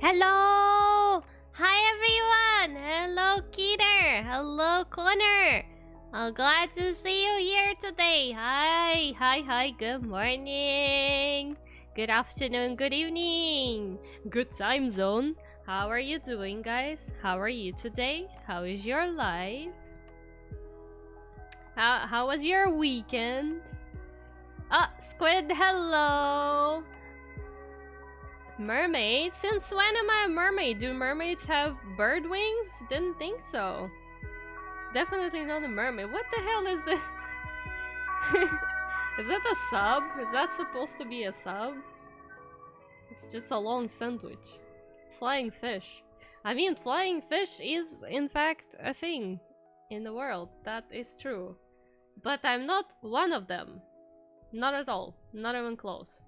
Hello! Hi everyone! Hello Keter! Hello Connor! I'm glad to see you here today. Hi, good morning. Good afternoon, good evening. Good time zone. How are you doing, guys? How are you today? How is your life? How was your weekend? Squid, hello! Mermaid? Since when am I a mermaid? Do mermaids have bird wings? Didn't think so. It's definitely not a mermaid. What the hell is this? Is that a sub? Is that supposed to be a sub? It's just a long sandwich. Flying fish. I mean, flying fish is in fact a thing in the world. That is true. But I'm not one of them. Not at all. Not even close.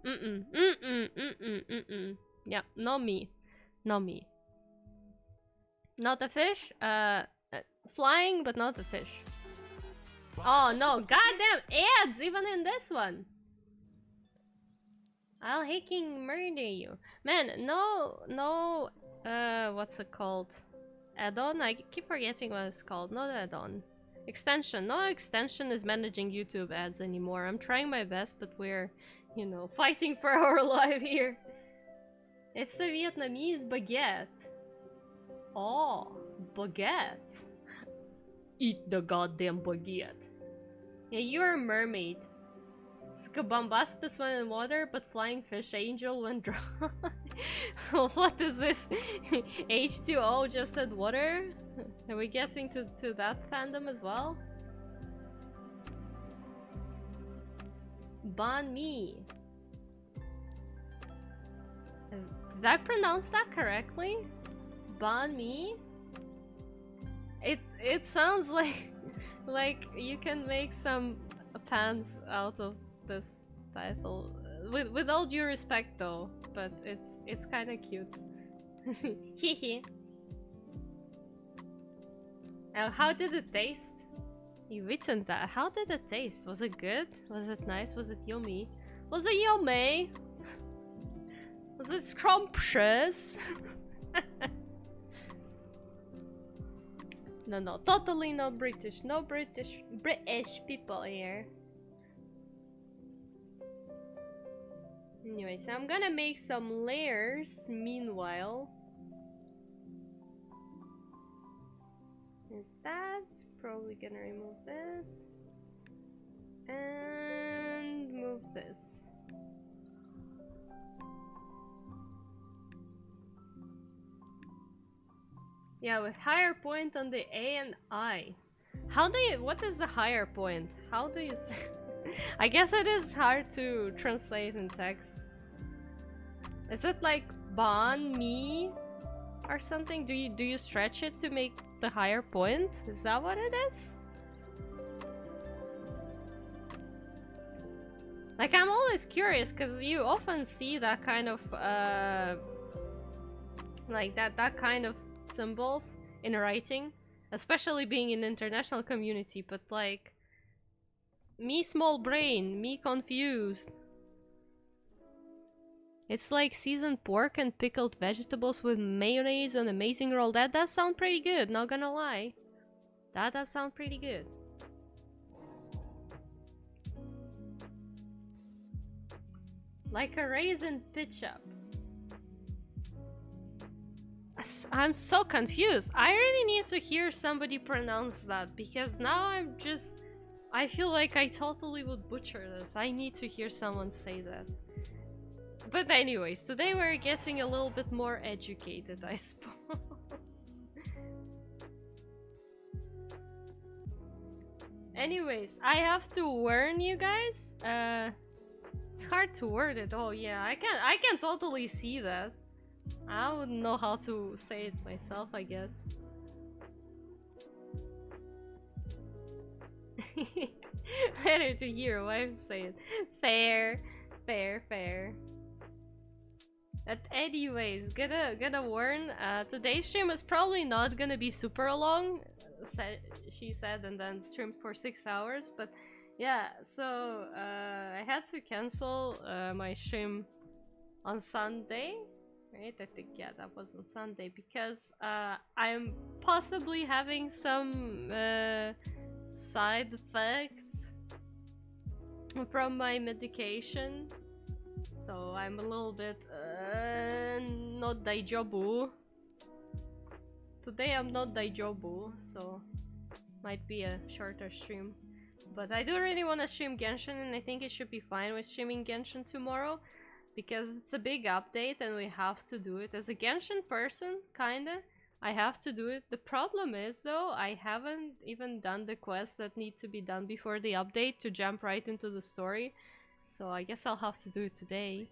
Yeah, not me. Not me. Not a fish. Flying, but not a fish. Oh no, goddamn ads even in this one. I'll hacking murder you. Man, no, what's it called? Add-on? I keep forgetting what it's called. Not add-on. Extension. No extension is managing YouTube ads anymore. I'm trying my best, but we're, you know, fighting for our life here. It's a Vietnamese baguette. Oh, baguette. Eat the goddamn baguette. Yeah, you're a mermaid. Skabambaspis went in water, but flying fish angel went dry. What is this? H2O just add water? Are we getting to that fandom as well? Banh mi. Did I pronounce that correctly? Banh mi? It sounds like you can make some pans out of this title. With all due respect though, but it's kind of cute. Hehe. How did it taste? You've eaten that. How did it taste? Was it good? Was it nice? Was it yummy? Was it yummy? Was it scrumptious? No, totally not British. No British people here. Anyways, I'm gonna make some layers meanwhile. Is that? Probably gonna remove this. And move this. Yeah, with higher point on the A and I. How do you, what is the higher point? How do you say? I guess it is hard to translate in text. Is it like banh mi or something? Do you stretch it to make the higher point? Is that what it is? Like, I'm always curious because you often see that kind of like that kind of symbols in writing, especially being in the international community, but like me small brain, me confused. It's like seasoned pork and pickled vegetables with mayonnaise on amazing roll. That does sound pretty good, not gonna lie. That does sound pretty good. Like a raisin pitch up. I'm so confused. I really need to hear somebody pronounce that, because now I feel like I totally would butcher this. I need to hear someone say that. But anyways, today we're getting a little bit more educated, I suppose. Anyways, I have to warn you guys. It's hard to word it. Oh yeah, I can totally see that. I wouldn't know how to say it myself, I guess. Better to hear a wife say it. Fair. But anyways, gonna warn, today's stream is probably not gonna be super long, she said, and then streamed for 6 hours, but yeah, so I had to cancel my stream on Sunday, right? I think, yeah, that was on Sunday, because I'm possibly having some side effects from my medication, so I'm a little bit not daijobu. Today I'm not daijobu, so might be a shorter stream. But I do really want to stream Genshin, and I think it should be fine with streaming Genshin tomorrow, because it's a big update and we have to do it. As a Genshin person, kinda, I have to do it. The problem is, though, I haven't even done the quests that need to be done before the update to jump right into the story. So I guess I'll have to do it today.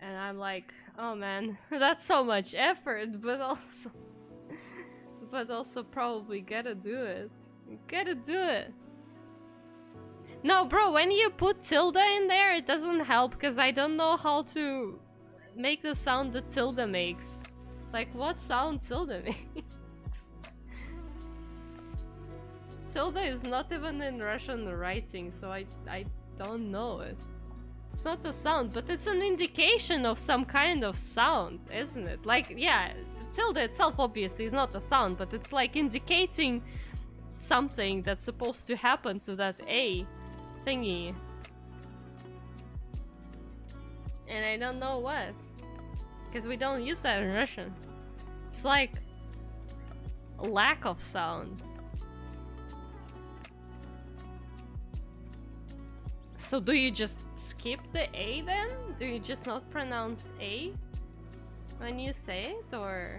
And I'm like, oh man, that's so much effort, but also probably gotta do it. Gotta do it. No, bro, when you put tilde in there, it doesn't help, because I don't know how to make the sound that tilde makes. Like, what sound tilde makes? Tilde is not even in Russian writing, so I don't know it. It's not a sound, but it's an indication of some kind of sound, isn't it? Like, yeah, tilde itself obviously is not a sound, but it's like indicating something that's supposed to happen to that A thingy. And I don't know what, because we don't use that in Russian. It's like a lack of sound. So do you just skip the A then? Do you just not pronounce A when you say it, or?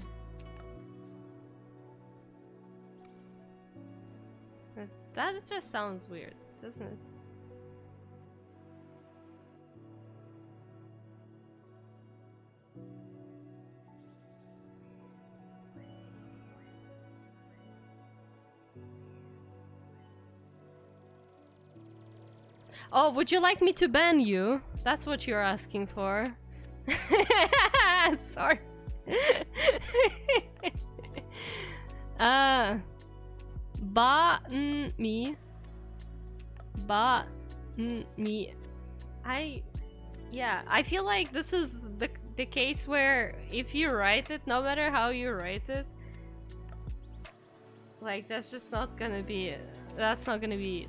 That just sounds weird, doesn't it? Oh, would you like me to ban you? That's what you're asking for. Sorry. Me. Me. Yeah, I feel like this is the case where if you write it, no matter how you write it, like, that's just not gonna be it. That's not gonna be it.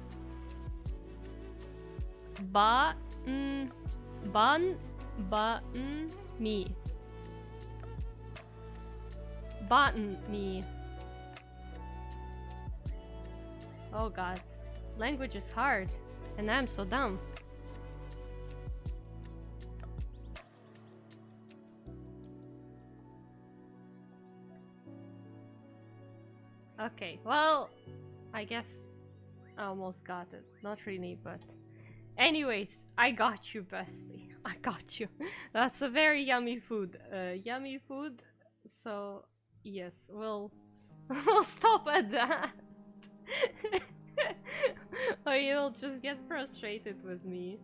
Me. Me. Oh god. Language is hard. And I'm so dumb. Okay, well, I guess I almost got it. Not really, but... Anyways, I got you, bestie. I got you. That's a very yummy food. Yummy food. So, yes, we'll stop at that. Or you'll just get frustrated with me.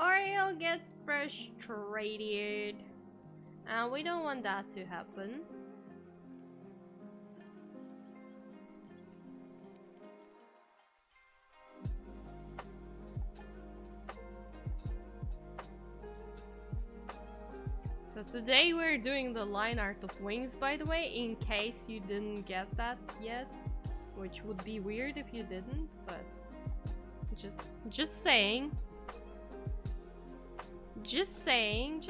Or you'll get frustrated. And we don't want that to happen. So today we're doing the line art of wings, by the way, in case you didn't get that yet, which would be weird if you didn't, but just saying. Just saying.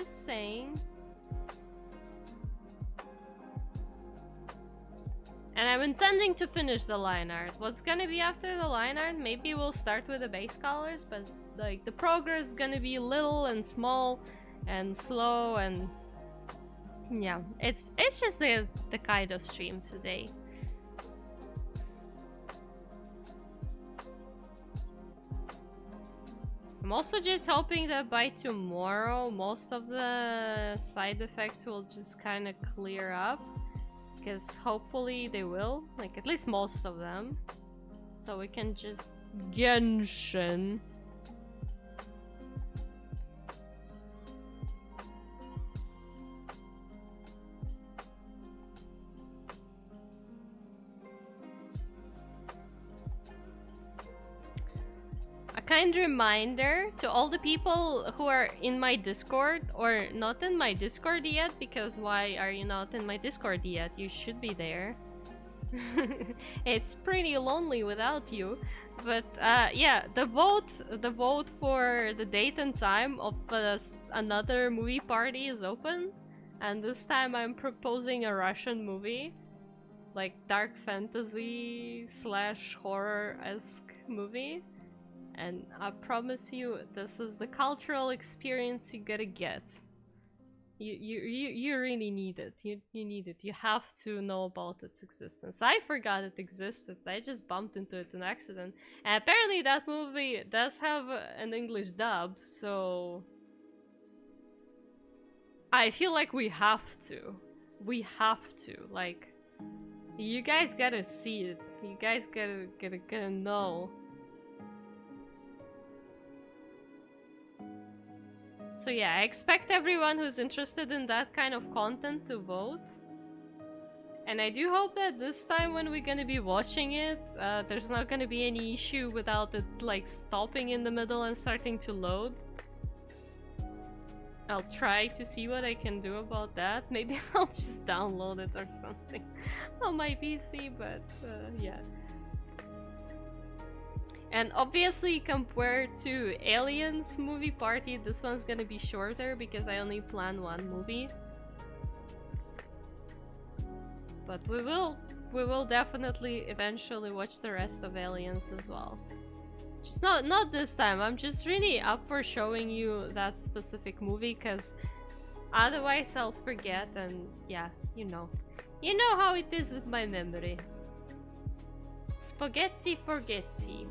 And I'm intending to finish the line art. What's gonna be after the line art? Maybe we'll start with the base colors, but like the progress is gonna be little and small and slow, and yeah, it's just the kind of stream today. I'm also just hoping that by tomorrow most of the side effects will just kind of clear up, because hopefully they will, like at least most of them, so we can just Genshin. I kind reminder to all the people who are in my Discord or not in my Discord yet, because why are you not in my Discord yet? You should be there. It's pretty lonely without you. But yeah, the vote for the date and time of another movie party is open. And this time I'm proposing a Russian movie. Like dark fantasy / horror-esque movie. And I promise you, this is the cultural experience you gotta get. You really need it. You need it. You have to know about its existence. I forgot it existed. I just bumped into it in accident. And apparently that movie does have an English dub, so I feel like we have to. We have to. Like, you guys gotta see it. You guys gotta know. So yeah, I expect everyone who's interested in that kind of content to vote. And I do hope that this time when we're gonna be watching it, there's not gonna be any issue without it like stopping in the middle and starting to load. I'll try to see what I can do about that. Maybe I'll just download it or something on my PC, but yeah. And obviously, compared to Aliens movie party, this one's gonna be shorter because I only plan one movie. But we will definitely eventually watch the rest of Aliens as well. Just not this time. I'm just really up for showing you that specific movie because otherwise I'll forget, and yeah, you know how it is with my memory. Spaghetti forgetti.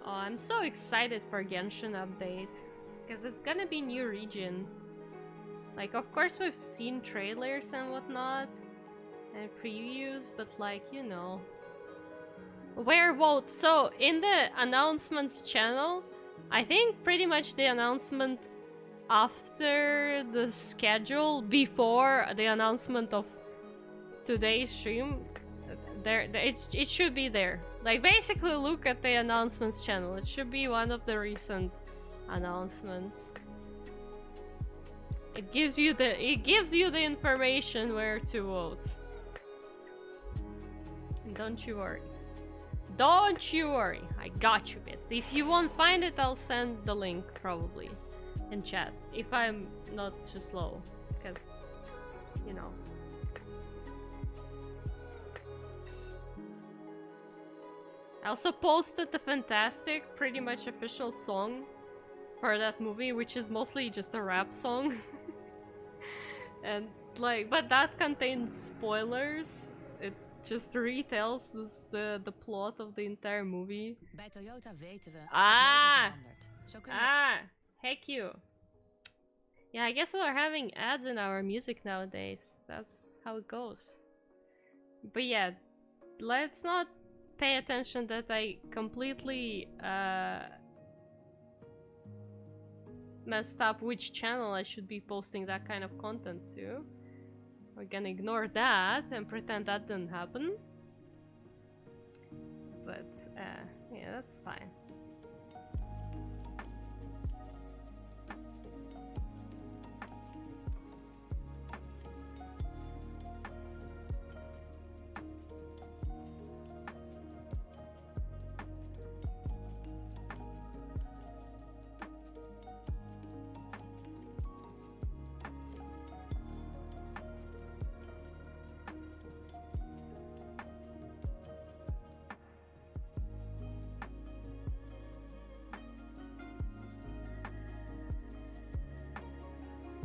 Oh, I'm so excited for Genshin update, because it's gonna be new region. Like, of course we've seen trailers and whatnot, and previews, but like, you know. Where vote? So, in the announcements channel, I think pretty much the announcement after the schedule, before the announcement of today's stream, it should be there. Like, basically look at the announcements channel. It should be one of the recent announcements. It gives you the information where to vote. And don't you worry. Don't you worry. I got you, best. If you won't find it, I'll send the link probably in chat. If I'm not too slow, because you know. I also posted the fantastic, pretty much official song for that movie, which is mostly just a rap song. And like, but that contains spoilers. It just retells the plot of the entire movie. Bij Toyota weten we heck you. Yeah, I guess we're having ads in our music nowadays. That's how it goes. But yeah, let's not pay attention that I completely messed up which channel I should be posting that kind of content to. We're gonna ignore that and pretend that didn't happen. But yeah, that's fine.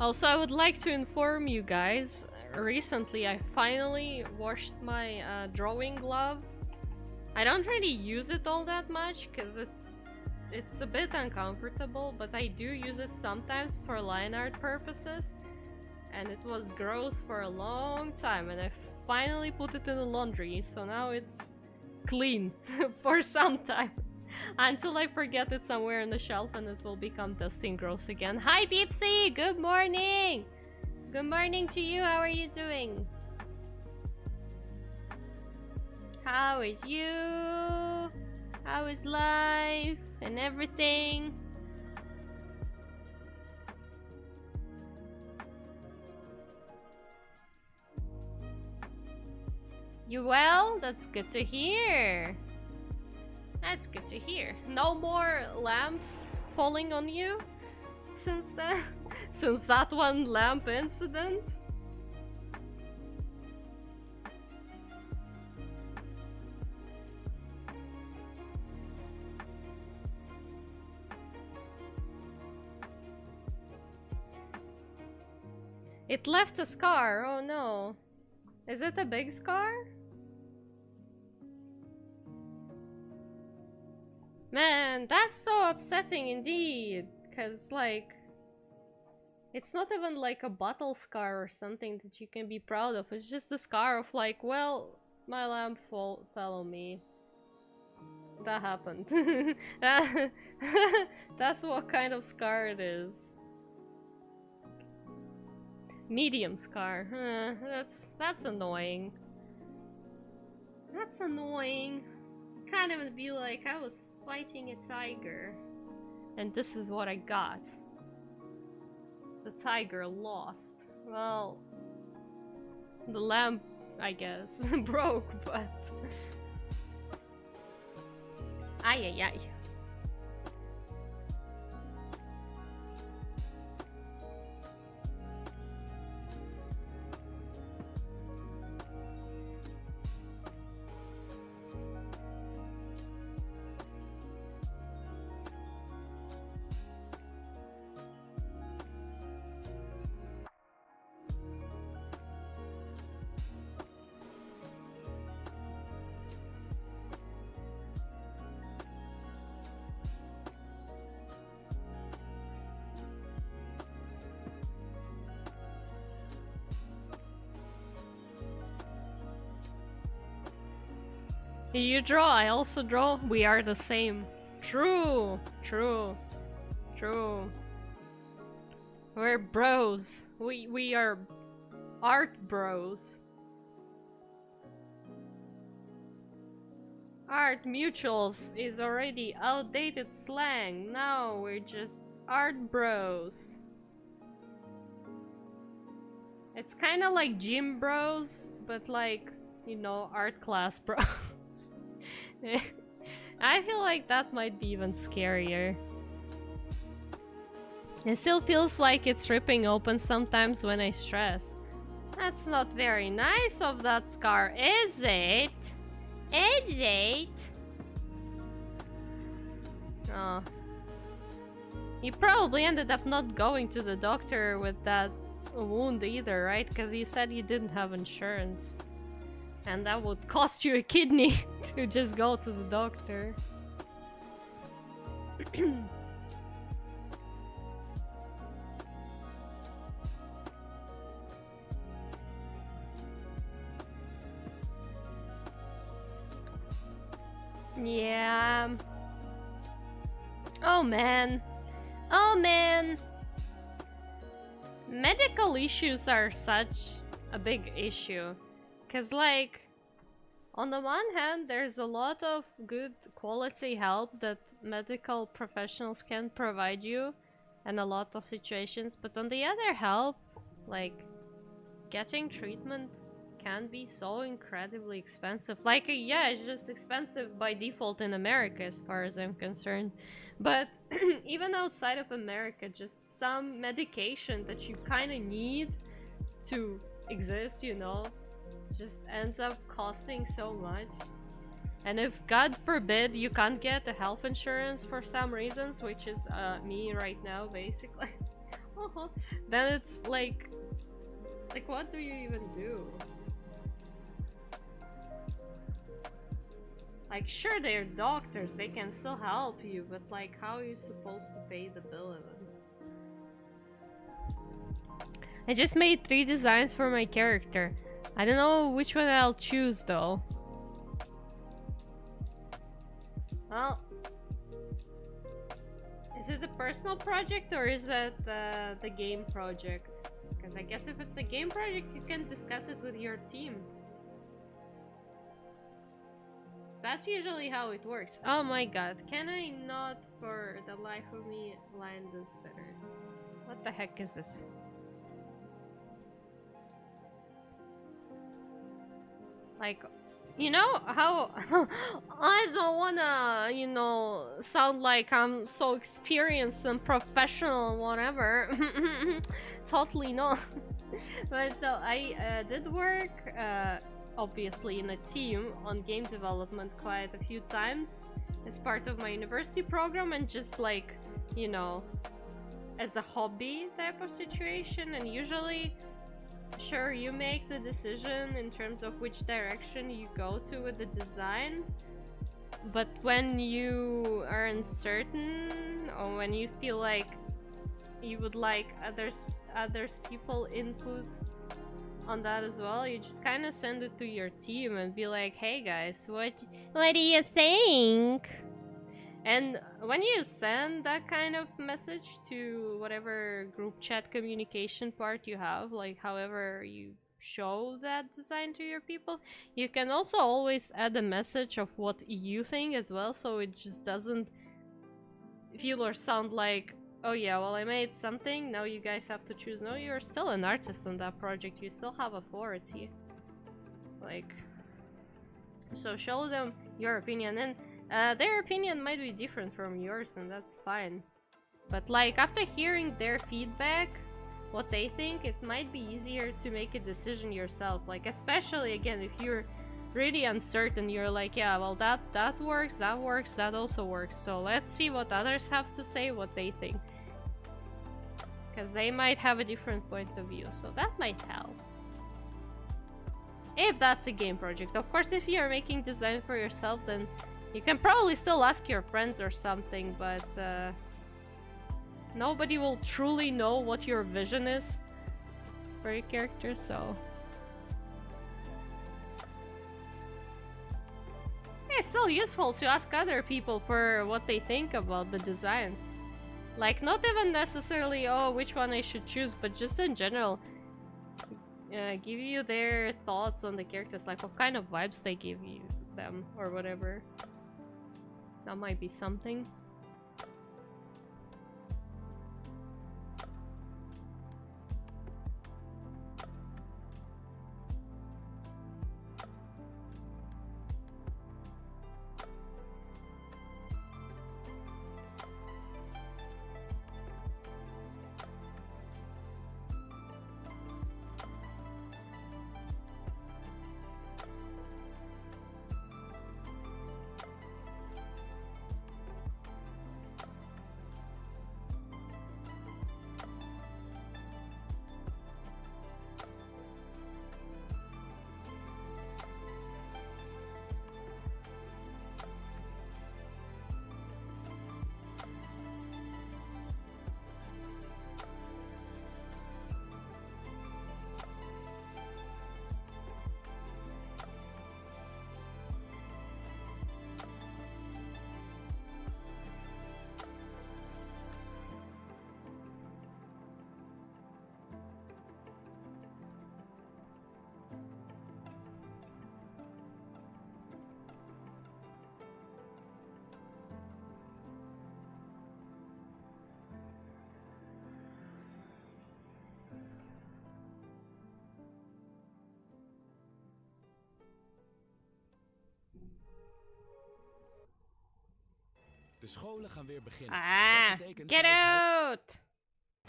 Also, I would like to inform you guys, recently I finally washed my drawing glove. I don't really use it all that much because it's a bit uncomfortable, but I do use it sometimes for line art purposes. and it was gross for a long time, and I finally put it in the laundry, so now it's clean for some time. Until I forget it somewhere on the shelf and it will become dusty and gross again. Hi Beepsy! Good morning! Good morning to you, how are you doing? How is you? How is life and everything? You well? That's good to hear. That's good to hear. No more lamps falling on you since that, since that one lamp incident? It left a scar, oh no. Is it a big scar? Man, that's so upsetting indeed. Cause like, it's not even like a battle scar or something that you can be proud of. It's just a scar of like, well, my lamp fell on me. That happened. That's what kind of scar it is. Medium scar. That's annoying. That's annoying. Kind of would be like I was fighting a tiger, and this is what I got. The tiger lost. Well, the lamp, I guess, broke, but ay ay ay. You draw, I also draw. We are the same. True, true, true. We're bros. We are art bros. Art mutuals is already outdated slang. Now we're just art bros. It's kind of like gym bros, but like, you know, art class bros. I feel like that might be even scarier. It still feels like it's ripping open sometimes when I stress. That's not very nice of that scar, is it? Is it? Oh. You probably ended up not going to the doctor with that wound either, right? Because you said you didn't have insurance. And that would cost you a kidney to just go to the doctor. Yeah. Oh man. Oh man. Medical issues are such a big issue. Cause like, on the one hand, there's a lot of good quality help that medical professionals can provide you in a lot of situations, but on the other help, like, getting treatment can be so incredibly expensive. Like, yeah, it's just expensive by default in America as far as I'm concerned. But even outside of America, just some medication that you kind of need to exist, you know, just ends up costing so much. And if, God forbid, you can't get the health insurance for some reasons, which is me right now, basically, then it's like, what do you even do? Like, sure, they're doctors, they can still help you, but like, how are you supposed to pay the bill of it? I just made 3 designs for my character. I don't know which one I'll choose though. Well, is it a personal project or is it the game project? Because I guess if it's a game project, you can discuss it with your team. That's usually how it works. Oh my god, can I not for the life of me line this better? What the heck is this? Like, you know how I don't wanna, you know, sound like I'm so experienced and professional and whatever. Totally not. But so I did work, obviously, in a team on game development quite a few times as part of my university program, and just like, you know, as a hobby type of situation. And usually, sure, you make the decision in terms of which direction you go to with the design, but when you are uncertain or when you feel like you would like others people input on that as well, you just kind of send it to your team and be like, hey guys, what do you think? And when you send that kind of message to whatever group chat communication part you have, like however you show that design to your people, you can also always add a message of what you think as well, so it just doesn't feel or sound like, oh yeah, well I made something, now you guys have to choose. No, you're still an artist on that project, you still have authority. Like, so show them your opinion, and their opinion might be different from yours, and that's fine. But like, after hearing their feedback, what they think, it might be easier to make a decision yourself. Like, especially again, if you're really uncertain, you're like, yeah, well that works, that also works. So let's see what others have to say, what they think. Because they might have a different point of view, so that might help. If that's a game project. Of course, if you're making design for yourself, then you can probably still ask your friends or something, but nobody will truly know what your vision is for your character, so... It's still useful to ask other people for what they think about the designs. Like, not even necessarily, oh, which one I should choose, but just in general. Give you their thoughts on the characters, like what kind of vibes they give you them, or whatever. That might be something. De scholen gaan weer beginnen. Ah, get out!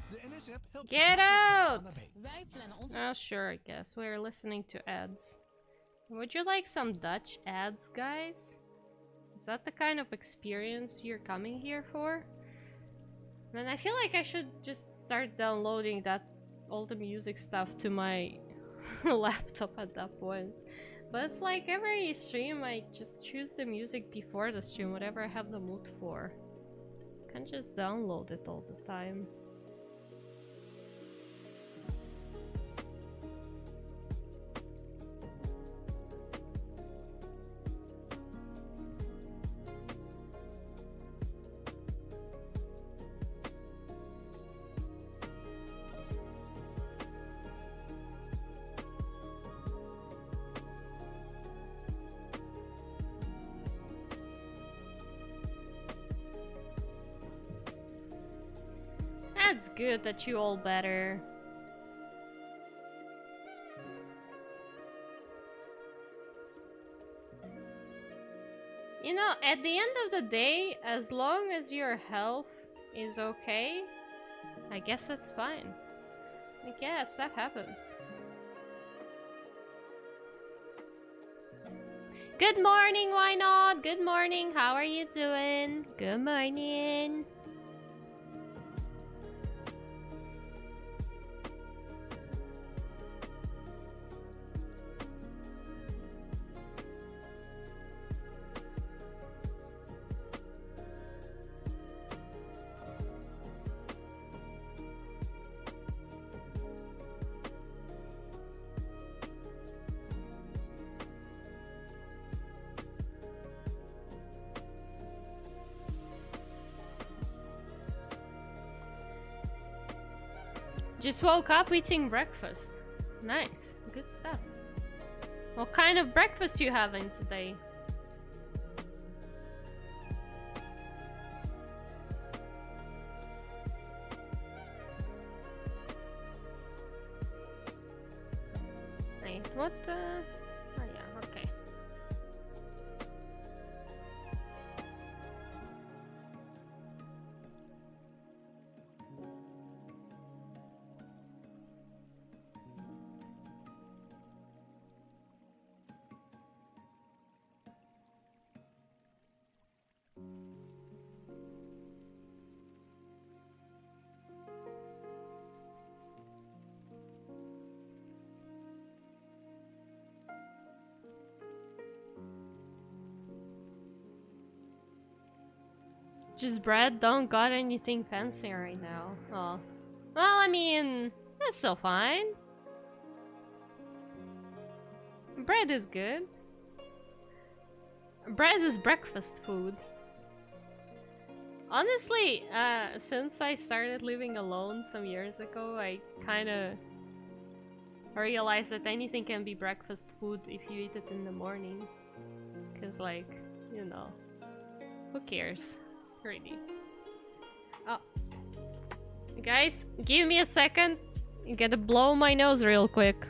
De NS-app helpt Get out! Wij plannen ons... Oh, sure, I guess. We're listening to ads. Would you like some Dutch ads, guys? Is that the kind of experience you're coming here for? Man, I feel like I should just start downloading all the music stuff to my laptop at that point. But it's like every stream I just choose the music before the stream, whatever I have the mood for. Can't just download it all the time. it's good that you all better. You know, at the end of the day, as long as your health is okay, I guess that's fine. I guess that happens. Good morning, why not? Good morning, how are you doing? Good morning. Just woke up eating breakfast. Nice, good stuff. What kind of breakfast you having today? Wait, what oh yeah, okay. Just bread, don't got anything fancy right now. Oh. Well, I mean, that's still fine. Bread is good. Bread is breakfast food. Honestly, since I started living alone some years ago, I kinda realized that anything can be breakfast food if you eat it in the morning. Cause like, you know, who cares? Really. Oh. Guys, give me a second. You gotta blow my nose real quick.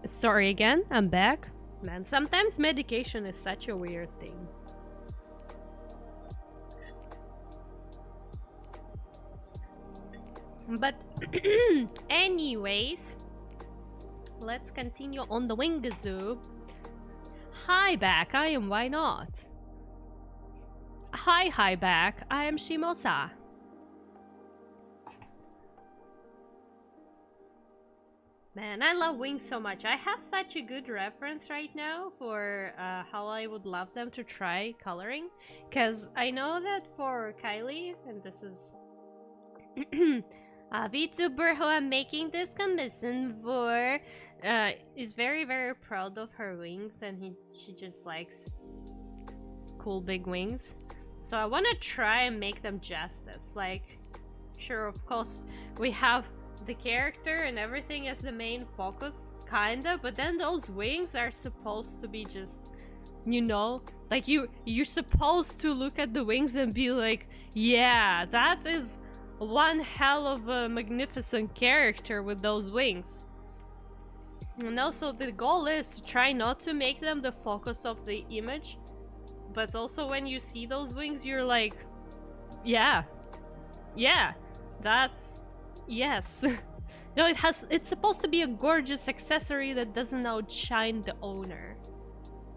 Sorry again, I'm back. Man, sometimes medication is such a weird thing. But anyways, let's continue on the Wingazoo. Hi back, I am Why Not. Hi back, I am Shimosa. Man, I love wings so much. I have such a good reference right now for how I would love them to try coloring. Because I know that for Kylie, and this is a VTuber who I'm making this commission for, is very, very proud of her wings, and she just likes cool big wings. So I want to try and make them justice. Like, sure, of course, we have the character and everything as the main focus, kinda, but then those wings are supposed to be just, you know, like you're supposed to look at the wings and be like, yeah, that is one hell of a magnificent character with those wings. And also the goal is to try not to make them the focus of the image, but also when you see those wings, you're like, yeah, that's, yes. No, it's supposed to be a gorgeous accessory that doesn't outshine the owner.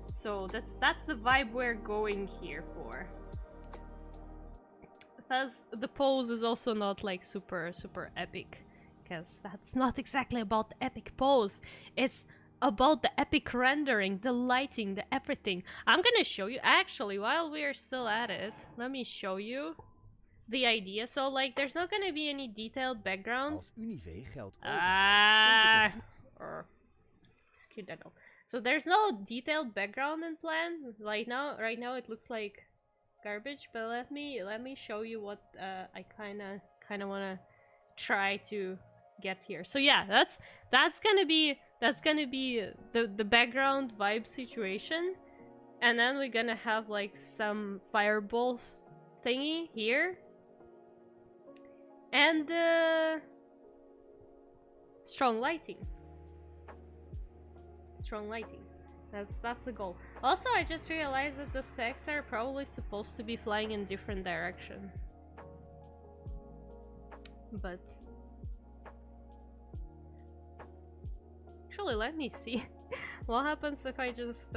So that's the vibe we're going here for. Thus, the pose is also not like super epic, because that's not exactly about the epic pose. It's about the epic rendering, the lighting, the everything. I'm gonna show you, actually, while we're still at it, let me show you the idea. So, like, there's not gonna be any detailed background. So there's no detailed background in plan. Right now it looks like garbage, but let me show you what I kinda wanna try to get here. So yeah, that's gonna be the background vibe situation, and then we're gonna have like some fireballs thingy here, and strong lighting. That's the goal. Also, I just realized that the specs are probably supposed to be flying in different direction. But actually, let me see what happens if I just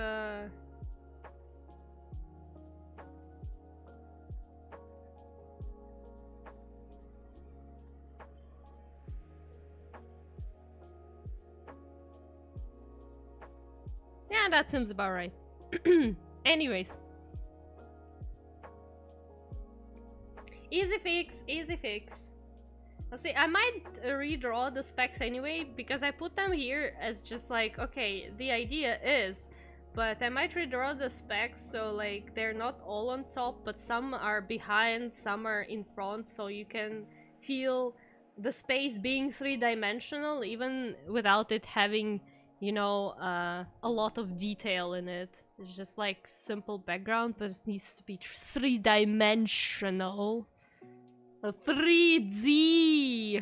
yeah, that seems about right. Anyways. Easy fix. Let's see, I might redraw the specs anyway, because I put them here as just like, okay, the idea is, but I might redraw the specs so like they're not all on top, but some are behind, some are in front, so you can feel the space being three-dimensional even without it having, you know, a lot of detail in it. It's just like simple background, but it needs to be three-dimensional. A 3D!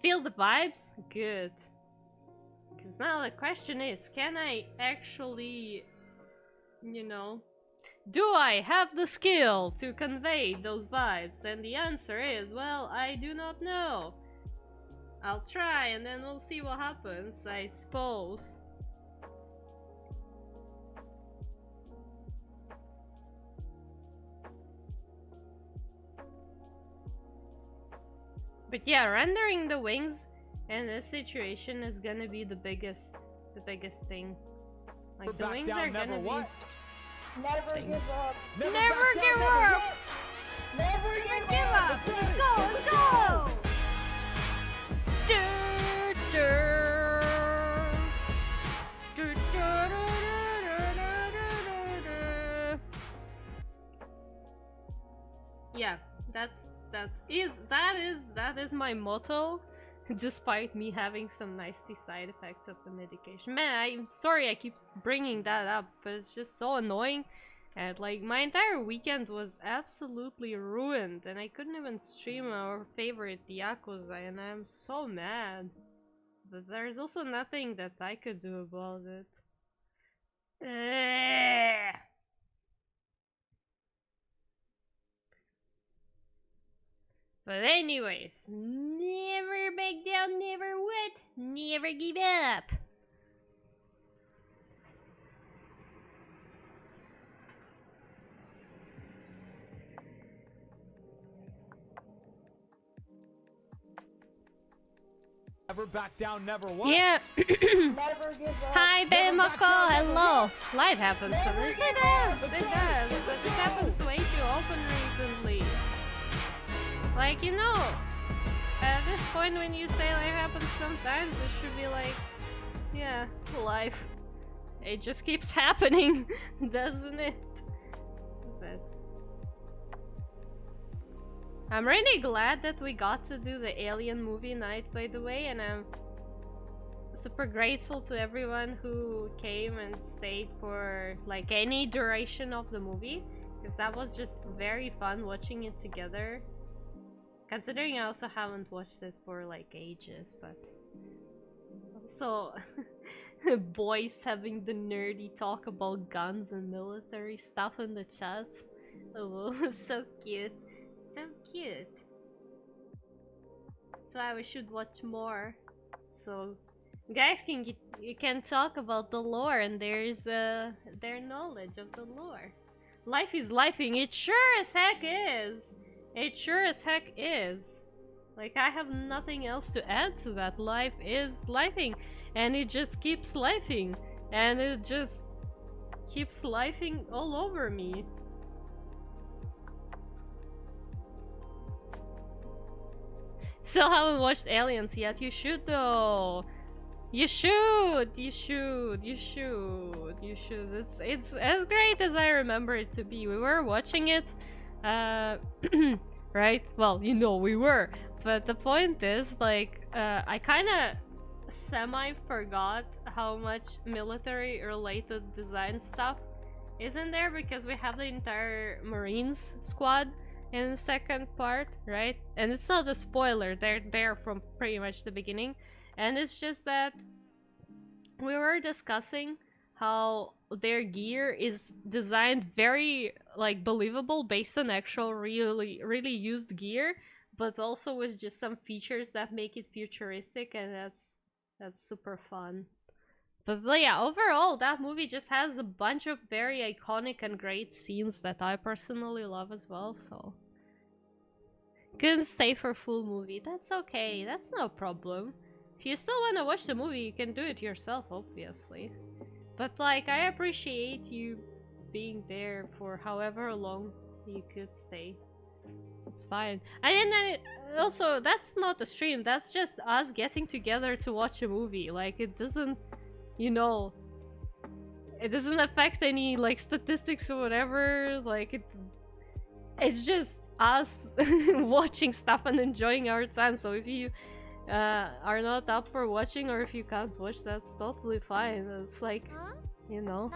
Feel the vibes? Good. Because now the question is, can I actually, you know, do I have the skill to convey those vibes? And the answer is, well, I do not know. I'll try and then we'll see what happens, I suppose. But yeah, rendering the wings in this situation is gonna be the biggest thing. Like the wings are gonna be... Never give up. Never give up! Never Give up! Let's go! Yeah, that is my motto, despite me having some nasty side effects of the medication. Man, I'm sorry I keep bringing that up, but it's just so annoying. And like my entire weekend was absolutely ruined, and I couldn't even stream our favorite Yakuza, and I'm so mad. but there's also nothing that I could do about it. Ugh. But anyways, never back down, never what? Never give up. Never back down, never what? Yeah. Never give up. Hi, Never back Bemako. down, never Hello. Life happens Never sometimes. give It up. does. It does. But it happens way too often recently. Like, you know, at this point when you say life happens sometimes, it should be like, yeah, life. It just keeps happening, doesn't it? But I'm really glad that we got to do the Alien movie night, by the way, and I'm super grateful to everyone who came and stayed for like any duration of the movie, because that was just very fun watching it together. Considering I also haven't watched it for like ages, but also boys having the nerdy talk about guns and military stuff in the chat. Oh, so cute. So cute. That's why we should watch more. So guys you can talk about the lore and there's their knowledge of the lore. Life is lifing. It sure as heck is. It sure as heck is. Like, I have nothing else to add to that. Life is lifing, and it just keeps lifing, and it just keeps lifing all over me. Still haven't watched Aliens yet. You should though. You should. You should. You should. You should. It's as great as I remember it to be. We were watching it, right? Well, you know we were. But the point is, like, I kind of semi-forgot how much military-related design stuff is in there because we have the entire Marines squad in the second part, right? And it's not a spoiler, they're there from pretty much the beginning. And it's just that we were discussing how their gear is designed very, like, believable based on actual really used gear, but also with just some features that make it futuristic, and that's super fun. But yeah, overall, that movie just has a bunch of very iconic and great scenes that I personally love as well, so... Couldn't stay for full movie. That's okay, that's no problem. If you still wanna watch the movie, you can do it yourself, obviously. But like, I appreciate you being there for however long you could stay. It's fine. And then also, that's not a stream, that's just us getting together to watch a movie. Like, it doesn't, you know, it doesn't affect any, like, statistics or whatever. Like, it's just us watching stuff and enjoying our time. So if you are not up for watching, or if you can't watch, that's totally fine. It's like, you know.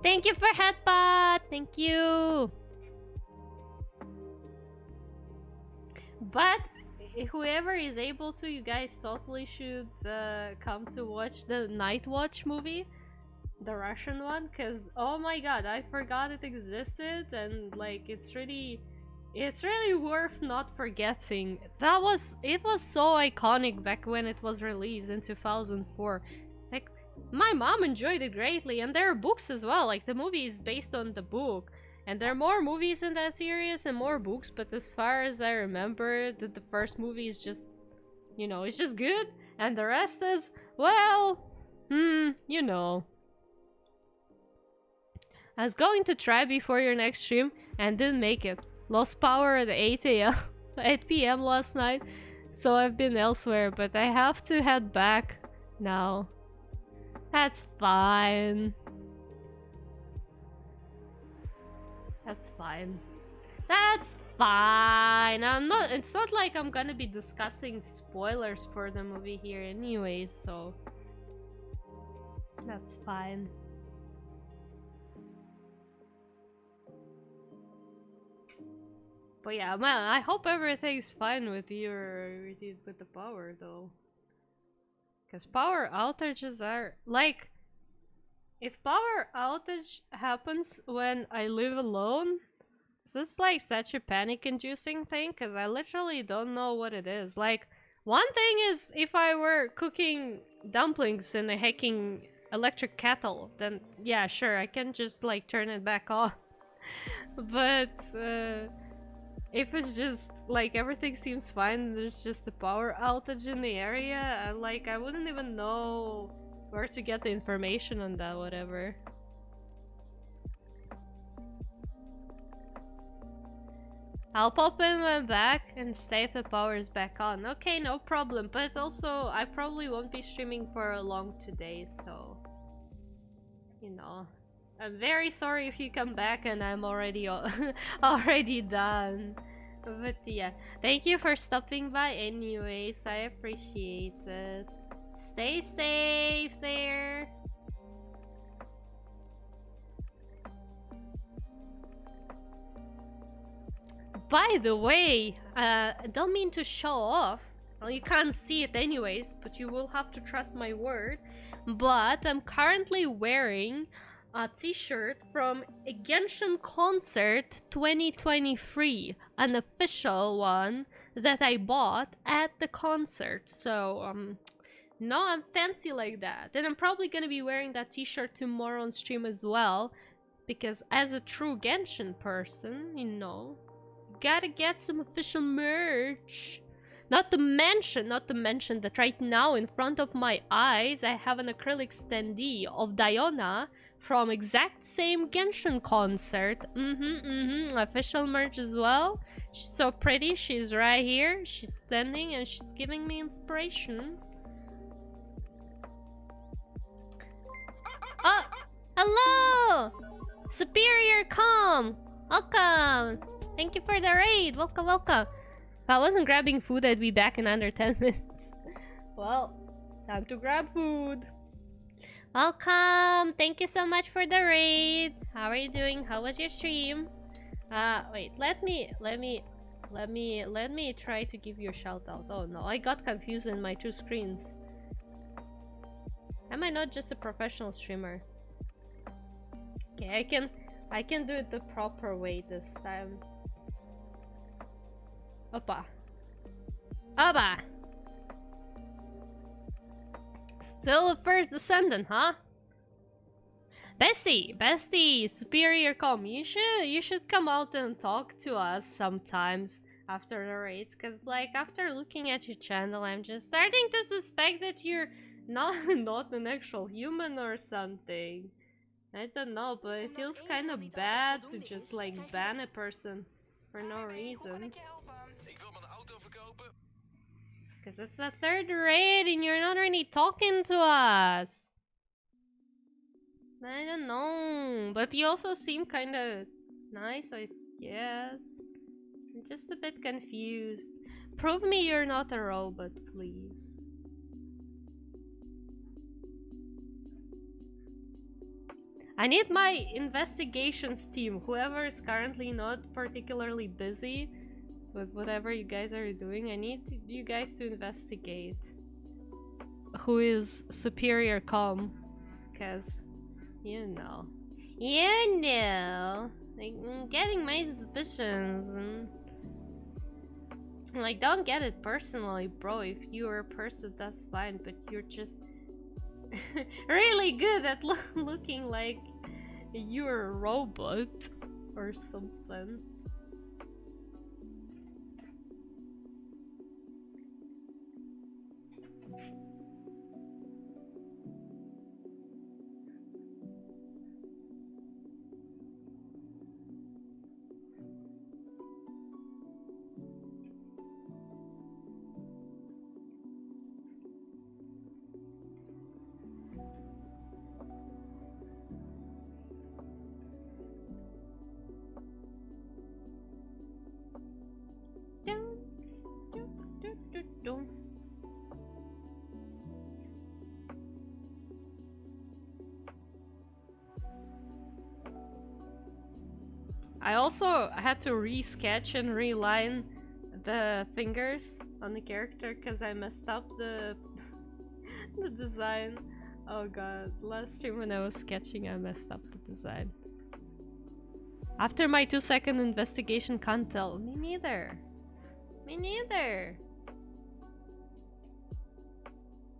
Thank you for Headbutt! Thank you! But whoever is able to, you guys totally should come to watch the Night Watch movie, the Russian one, because oh my god, I forgot it existed, and like it's really worth not forgetting. It was so iconic back when it was released in 2004. Like, my mom enjoyed it greatly, and there are books as well. Like, the movie is based on the book. And there are more movies in that series and more books, but as far as I remember, the first movie is just, you know, it's just good, and the rest is, well, you know. I was going to try before your next stream, and didn't make it. Lost power at 8 p.m. last night, so I've been elsewhere, but I have to head back now. That's fine. That's fine. That's fine. It's not like I'm gonna be discussing spoilers for the movie here anyway, so that's fine. But yeah, man, I hope everything's fine with you with the power though. Because power outages are like, if power outage happens when I live alone, is this like such a panic-inducing thing? Because I literally don't know what it is. Like, one thing is if I were cooking dumplings in a hacking electric kettle, then yeah, sure, I can just like turn it back on. But if it's just like everything seems fine, there's just a power outage in the area, like I wouldn't even know where to get the information on that, whatever. I'll pop in when back and stay if the power is back on. Okay, no problem. But also, I probably won't be streaming for long today, so... You know... I'm very sorry if you come back and I'm already already done. But yeah, thank you for stopping by anyways. I appreciate it. Stay safe there. By the way, I don't mean to show off. Well, you can't see it anyways, but you will have to trust my word. But I'm currently wearing a t-shirt from a Genshin Concert 2023, an official one that I bought at the concert. So, no, I'm fancy like that. And I'm probably gonna be wearing that t-shirt tomorrow on stream as well, because as a true Genshin person, you know, gotta get some official merch. Not to mention that right now in front of my eyes I have an acrylic standee of Diona from exact same Genshin concert. Official merch as well. She's so pretty. She's right here. She's standing and she's giving me inspiration. Oh, hello! Superior Calm! Welcome! Thank you for the raid. Welcome, welcome. If I wasn't grabbing food, I'd be back in under 10 minutes. Well, time to grab food. Welcome. Thank you so much for the raid. How are you doing? How was your stream? Wait. Let me try to give you a shout out. Oh no, I got confused in my two screens. Am I not just a professional streamer? Okay, I can do it the proper way this time. Opa. Opa! Still a first descendant, huh? Bestie, Superior Com, you should come out and talk to us sometimes after the raids, cause like after looking at your channel, I'm just starting to suspect that you're not an actual human or something. I don't know, but it feels kind of bad to just like ban a person for no reason. Because it's the third raid and you're not really talking to us. I don't know, but you also seem kind of nice, I guess. I'm just a bit confused. Prove me you're not a robot, please. I need my investigations team, whoever is currently not particularly busy with whatever you guys are doing. I need you guys to investigate who is Superior Com, because you know, like I'm getting my suspicions, and like don't get it personally, bro. If you're a person, that's fine, but you're just really good at looking like you're a robot or something. I also had to re-sketch and reline the fingers on the character because I messed up the The design. Oh god, last stream when I was sketching I messed up the design. After my 2-second investigation, can't tell. Me neither. Me neither.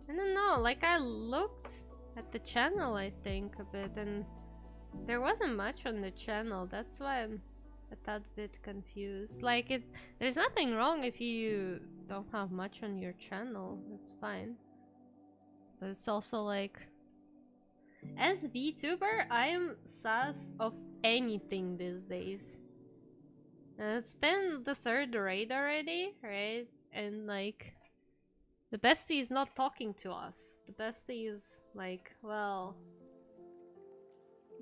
I don't know, like I looked at the channel I think a bit and there wasn't much on the channel. That's why I'm a tad bit confused. Like there's nothing wrong if you don't have much on your channel. It's fine. But it's also like, as VTuber, I am sus of anything these days. And it's been the 3rd raid already, right? And like, the bestie is not talking to us. The bestie is like, well,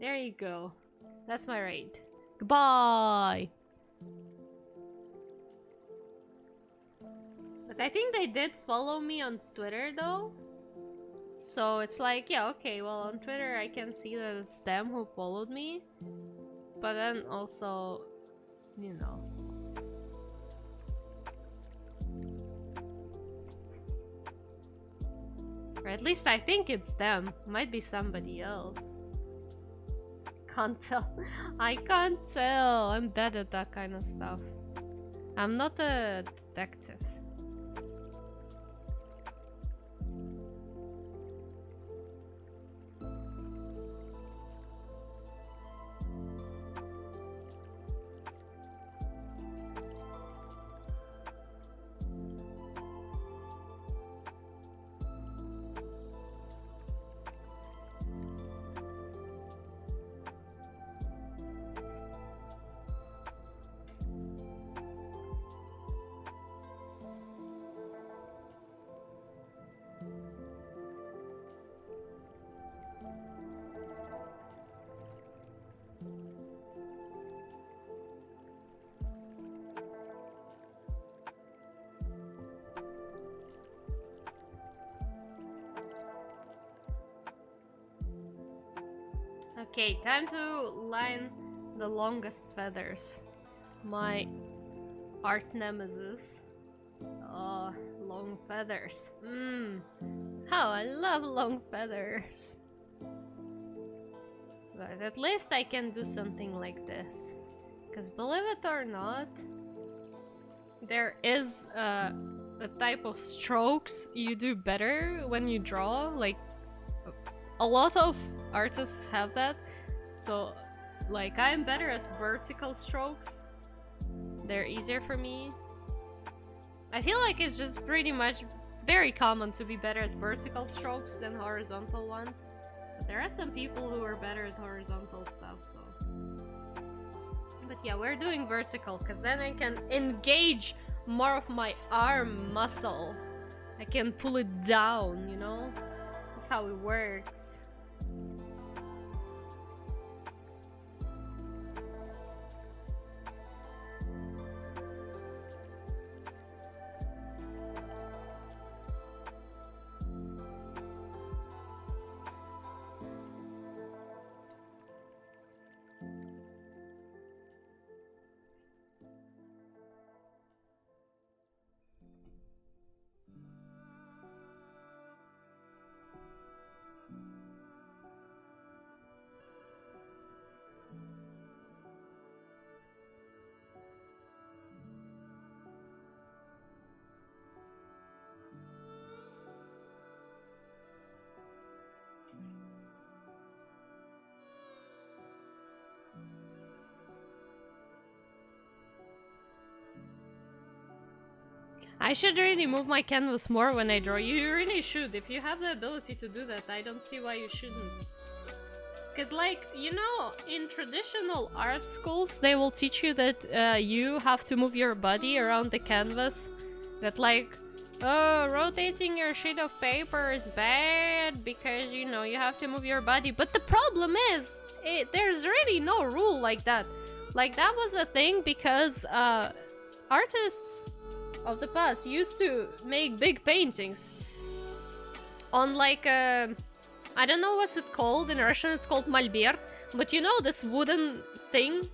there you go. That's my raid. Goodbye! But I think they did follow me on Twitter though. So it's like, yeah, okay, well on Twitter I can see that it's them who followed me. But then also, you know. Or at least I think it's them. Might be somebody else. Can't tell. I can't tell. I'm bad at that kind of stuff. I'm not a detective. Okay, time to line the longest feathers. My art nemesis. Oh, long feathers. How I love long feathers. But at least I can do something like this. Because believe it or not, there is a type of strokes you do better when you draw. Like, a lot of artists have that. So, like, I'm better at vertical strokes. They're easier for me. I feel like it's just pretty much very common to be better at vertical strokes than horizontal ones. But there are some people who are better at horizontal stuff, so... But yeah, we're doing vertical, because then I can engage more of my arm muscle. I can pull it down, you know? That's how it works. I should really move my canvas more when I draw. You really should. If you have the ability to do that, I don't see why you shouldn't. Because, like, you know, in traditional art schools, they will teach you that you have to move your body around the canvas. That, like, oh, rotating your sheet of paper is bad because, you know, you have to move your body. But the problem is, there's really no rule like that. Like, that was a thing because artists of the past used to make big paintings on, like, I don't know what's it called. In Russian it's called malbert, but you know this wooden thing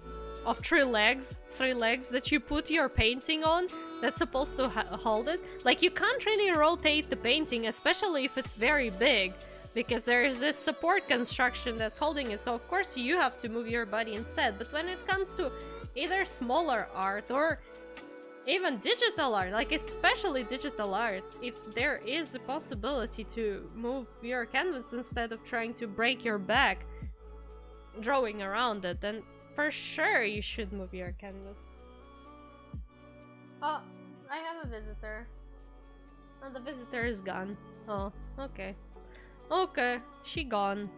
of three legs that you put your painting on that's supposed to hold it. Like, you can't really rotate the painting, especially if it's very big, because there's this support construction that's holding it, so of course you have to move your body instead. But when it comes to either smaller art or even digital art, like especially digital art, if there is a possibility to move your canvas instead of trying to break your back drawing around it, then for sure you should move your canvas. Oh, I have a visitor. Oh, the visitor is gone. Oh, okay. Okay, she gone.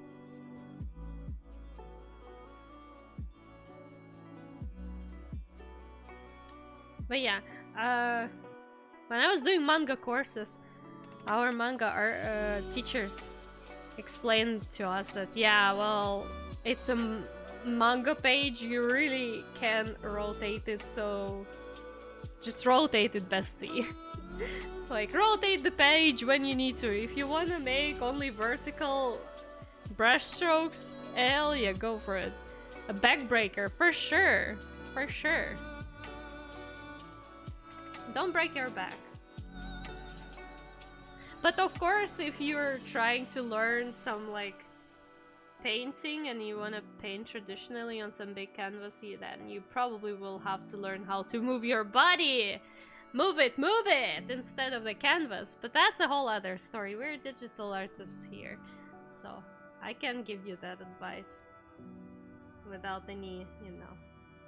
But yeah, when I was doing manga courses, our manga art teachers explained to us that, yeah, well, it's a manga page, you really can rotate it, so just rotate it, Bessie. Like, rotate the page when you need to. If you want to make only vertical brush strokes, hell yeah, go for it. A backbreaker, for sure. For sure. Don't break your back. But of course, if you're trying to learn some, like, painting and you want to paint traditionally on some big canvas, then you probably will have to learn how to move your body! Move it, instead of the canvas. But that's a whole other story. We're digital artists here, so I can give you that advice without any, you know,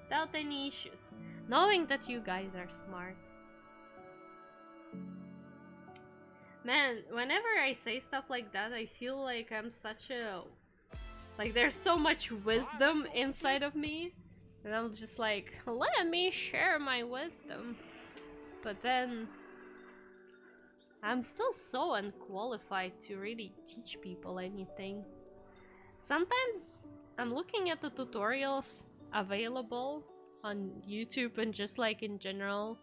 without any issues, knowing that you guys are smart. Man, whenever I say stuff like that, I feel like I'm such a... like, there's so much wisdom inside of me that I'm just like, let me share my wisdom. But then, I'm still so unqualified to really teach people anything. Sometimes, I'm looking at the tutorials available on YouTube and just like in general.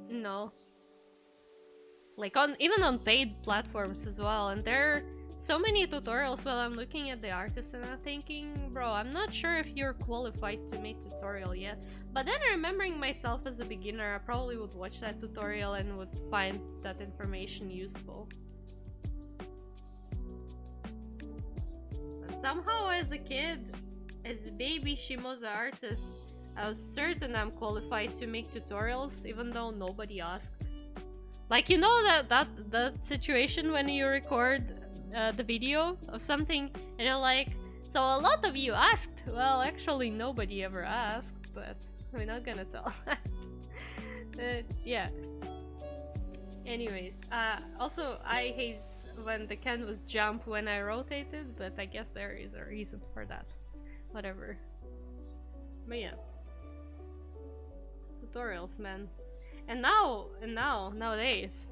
No. Like even on paid platforms as well, and there are so many tutorials while I'm looking at the artist and I'm thinking, bro, I'm not sure if you're qualified to make tutorial yet. But then remembering myself as a beginner, I probably would watch that tutorial and would find that information useful. But somehow as a kid, as a baby Shimoza artist, I was certain I'm qualified to make tutorials even though nobody asked. Like, you know that situation when you record the video of something and you're like, so a lot of you asked. Well, actually nobody ever asked, but we're not gonna tell. Yeah. Anyways, also I hate when the canvas jump when I rotate it, but I guess there is a reason for that. Whatever. But yeah. Tutorials, man. And nowadays,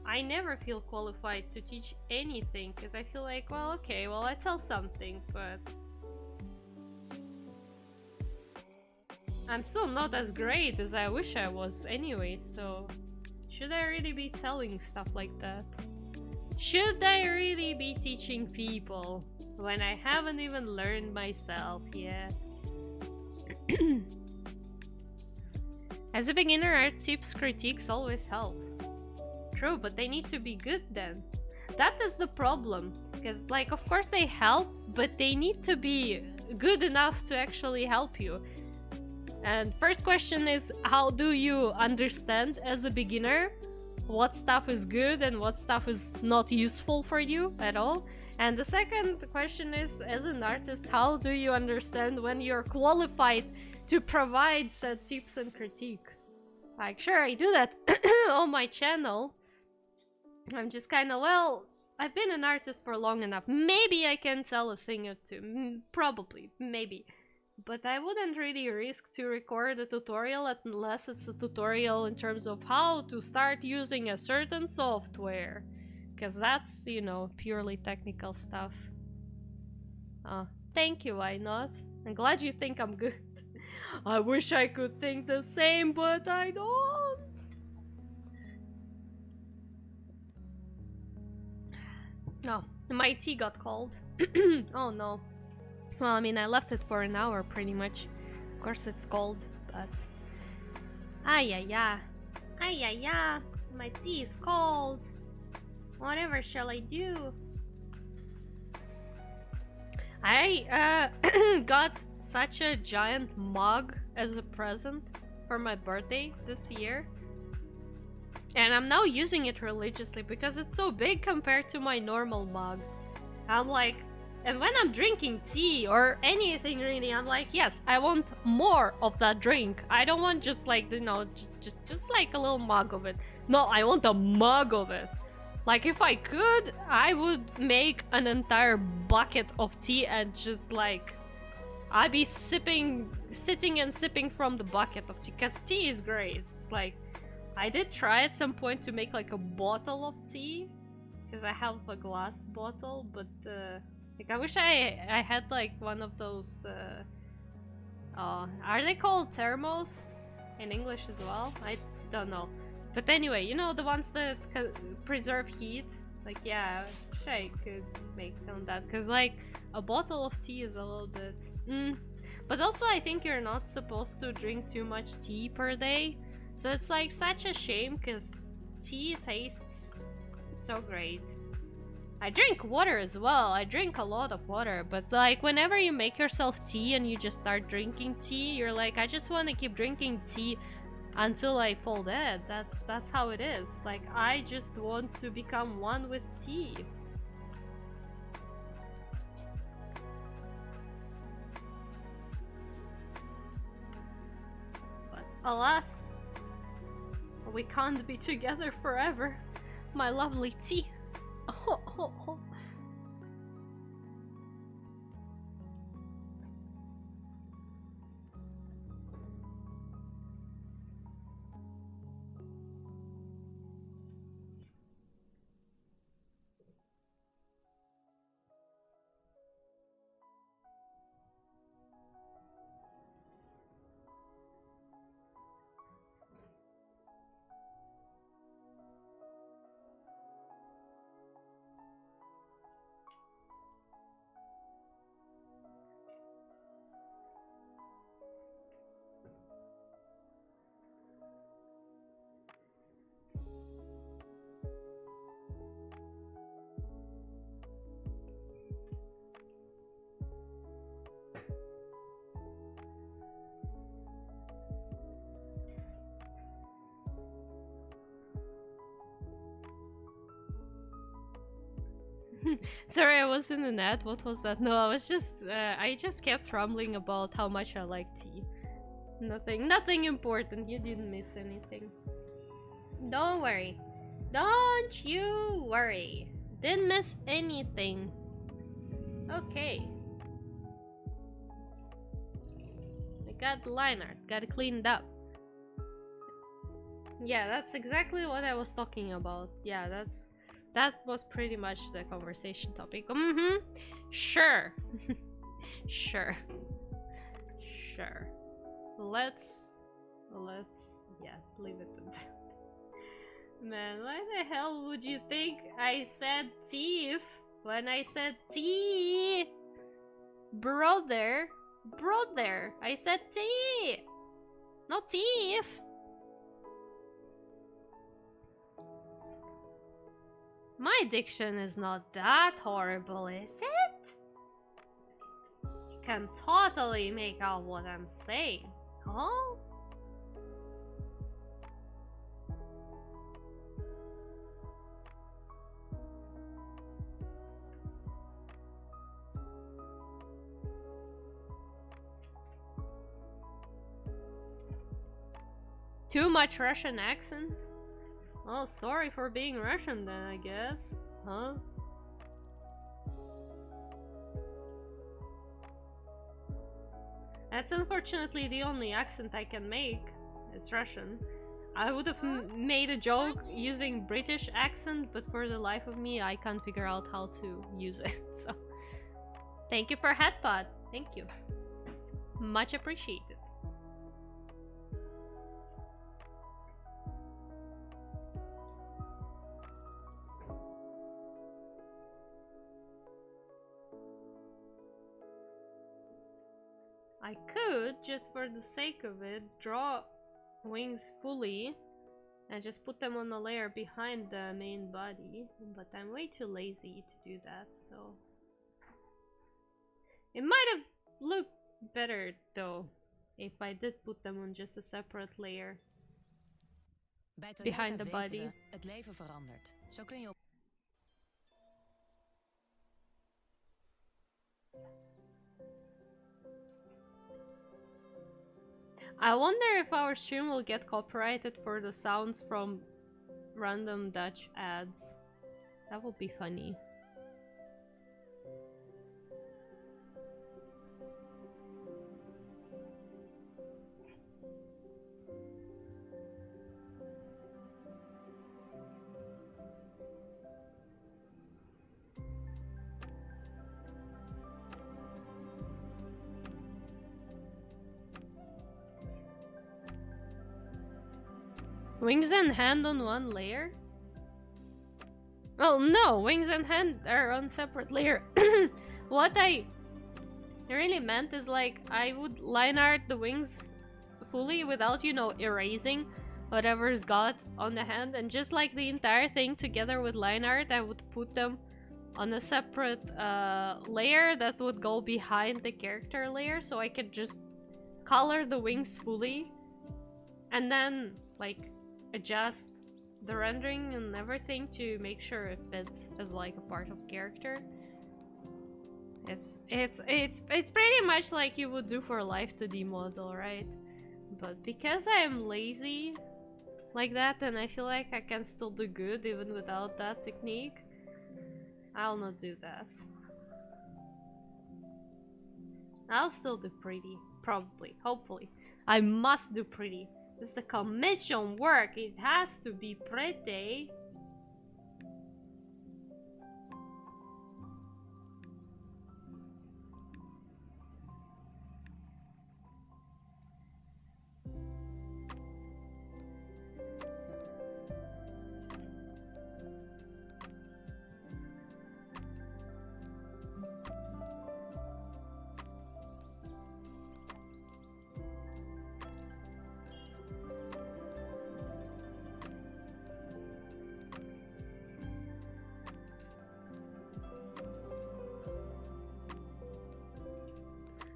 I never feel qualified to teach anything, because I feel like, well, okay, well, I tell something, but I'm still not as great as I wish I was anyway, so should I really be telling stuff like that? Should I really be teaching people when I haven't even learned myself yet? As a beginner, art tips, critiques always help. True, but they need to be good then. That is the problem. Because, like, of course they help, but they need to be good enough to actually help you. And first question is, how do you understand as a beginner what stuff is good and what stuff is not useful for you at all? And the second question is, as an artist, how do you understand when you're qualified to provide said tips and critique? Like, sure, I do that on my channel. I'm just kind of, well, I've been an artist for long enough. Maybe I can tell a thing or two. Probably, maybe. But I wouldn't really risk to record a tutorial unless it's a tutorial in terms of how to start using a certain software. Because that's, you know, purely technical stuff. Thank you, why not? I'm glad you think I'm good. I wish I could think the same, but I don't. No, my tea got cold. Oh no. Well, I mean, I left it for an hour pretty much. course it's cold, but... Ay, ay, ay. Ay, ay, ay. My tea is cold. Whatever shall I do? I got such a giant mug as a present for my birthday this year. And I'm now using it religiously because it's so big compared to my normal mug. I'm like, and when I'm drinking tea or anything really, I'm like, yes, I want more of that drink. I don't want just like, you know, just like a little mug of it. No, I want a mug of it. Like if I could, I would make an entire bucket of tea and just like, I'd be sitting and sipping from the bucket of tea, because tea is great. Like, I did try at some point to make like a bottle of tea, because I have a glass bottle, but like I wish I had like one of those, are they called thermos in English as well? I don't know. But anyway, you know, the ones that preserve heat? Like, yeah, I wish I could make some of that, because like a bottle of tea is a little bit... But also I think you're not supposed to drink too much tea per day, so it's like such a shame, because tea tastes so great. I drink water as well, I drink a lot of water, but like whenever you make yourself tea and you just start drinking tea, you're like, I just want to keep drinking tea until I fall dead. That's how it is. Like, I just want to become one with tea. But alas, we can't be together forever, my lovely tea. Oh, oh, oh. Sorry, I was in the net. What was that? No, I just kept rambling about how much I like tea. Nothing important. You didn't miss anything. Don't worry. Don't you worry. Didn't miss anything. Okay. I got the Lineart. Got it cleaned up. Yeah, that's exactly what I was talking about. Yeah, that was pretty much the conversation topic. Sure. Sure. Sure. Let's yeah, leave it at that. Man, why the hell would you think I said thief when I said tea? Brother, I said tea, not thief. My diction is not that horrible, is it? You can totally make out what I'm saying, huh? Too much Russian accent? Oh, sorry for being Russian then, I guess. Huh? That's unfortunately the only accent I can make. It's Russian. I would have made a joke using British accent, but for the life of me, I can't figure out how to use it, so... Thank you for Headpot. Thank you. Much appreciated. I I could, just for the sake of it, draw wings fully and just put them on a layer behind the main body, but I'm way too lazy to do that, so... It might have looked better, though, if I did put them on just a separate layer behind the body. Het leven verandert. Zo kun je op I wonder if our stream will get copyrighted for the sounds from random Dutch ads. That would be funny. Wings and hand on one layer? Well, no, wings and hand are on separate layer. What I really meant is like I would line art the wings fully without, you know, erasing whatever's got on the hand, and just like the entire thing together with line art, I would put them on a separate layer that would go behind the character layer, so I could just color the wings fully and then like adjust the rendering and everything to make sure it fits as like a part of character. It's pretty much like you would do for a live 2D model, right? But because I am lazy like that, and I feel like I can still do good even without that technique, I'll not do that. I'll still do pretty, probably, hopefully. I must do pretty. It's a commission work, it has to be pretty.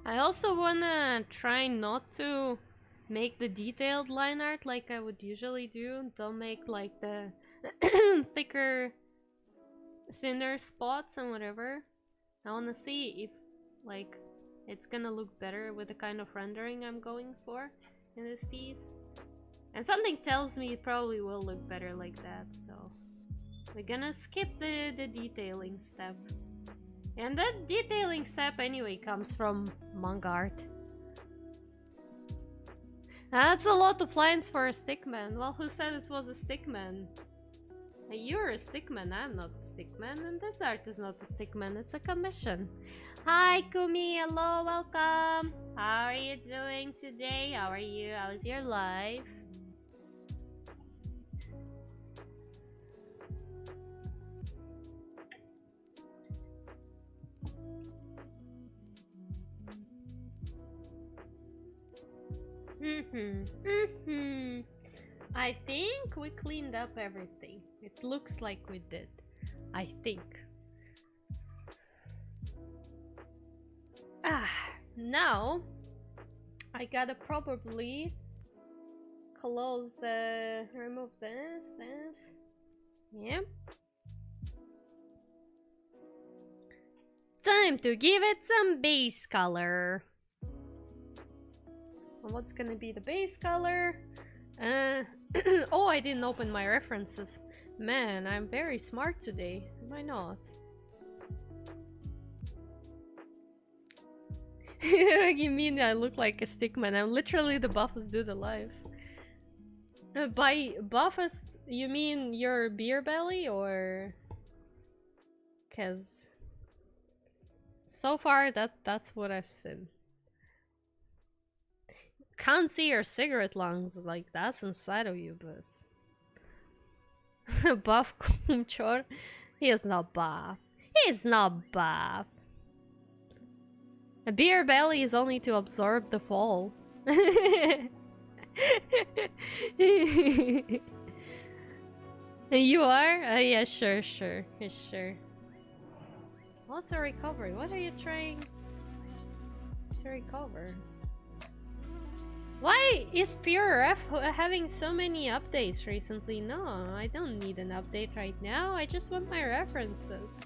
I also wanna try not to make the detailed line art like I would usually do. Don't make like the thicker, thinner spots and whatever. I wanna see if like it's gonna look better with the kind of rendering I'm going for in this piece. And something tells me it probably will look better like that, so we're gonna skip the detailing step. And that detailing step anyway comes from manga art. That's a lot of lines for a stickman. Well, who said it was a stickman? You're a stickman, I'm not a stickman, and this art is not a stickman, it's a commission. Hi Kumi, hello, welcome! How are you doing today? How are you? How's your life? I think we cleaned up everything. It looks like we did. I think. Now I gotta probably close the... remove this. Yeah. Time to give it some base color. What's gonna be the base color? Oh, I didn't open my references. Man, I'm very smart today. Am I not? You mean I look like a stickman? I'm literally the buffest dude alive. By buffest, you mean your beer belly, or... Cause... so far, that's what I've seen. Can't see your cigarette lungs, like that's inside of you, but... Buff Kumchor? He is not buff. He is not buff. A beer belly is only to absorb the fall. You are? Yeah, sure, sure. Yeah, sure. What's a recovery? What are you trying to recover? Why is Pure Ref having so many updates recently? No, I don't need an update right now. I just want my references.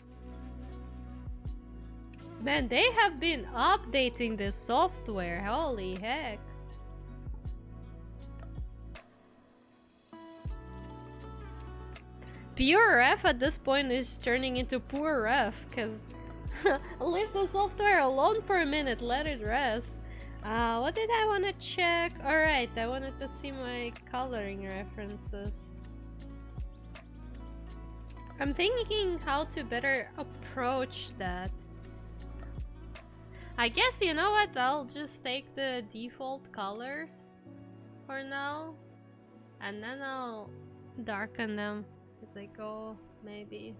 Man, they have been updating this software. Holy heck. Pure Ref at this point is turning into Poor Ref, because leave the software alone for a minute, let it rest. What did I want to check? Alright, I wanted to see my coloring references. I'm thinking how to better approach that. I guess, you know what, I'll just take the default colors for now, and then I'll darken them as I go, maybe.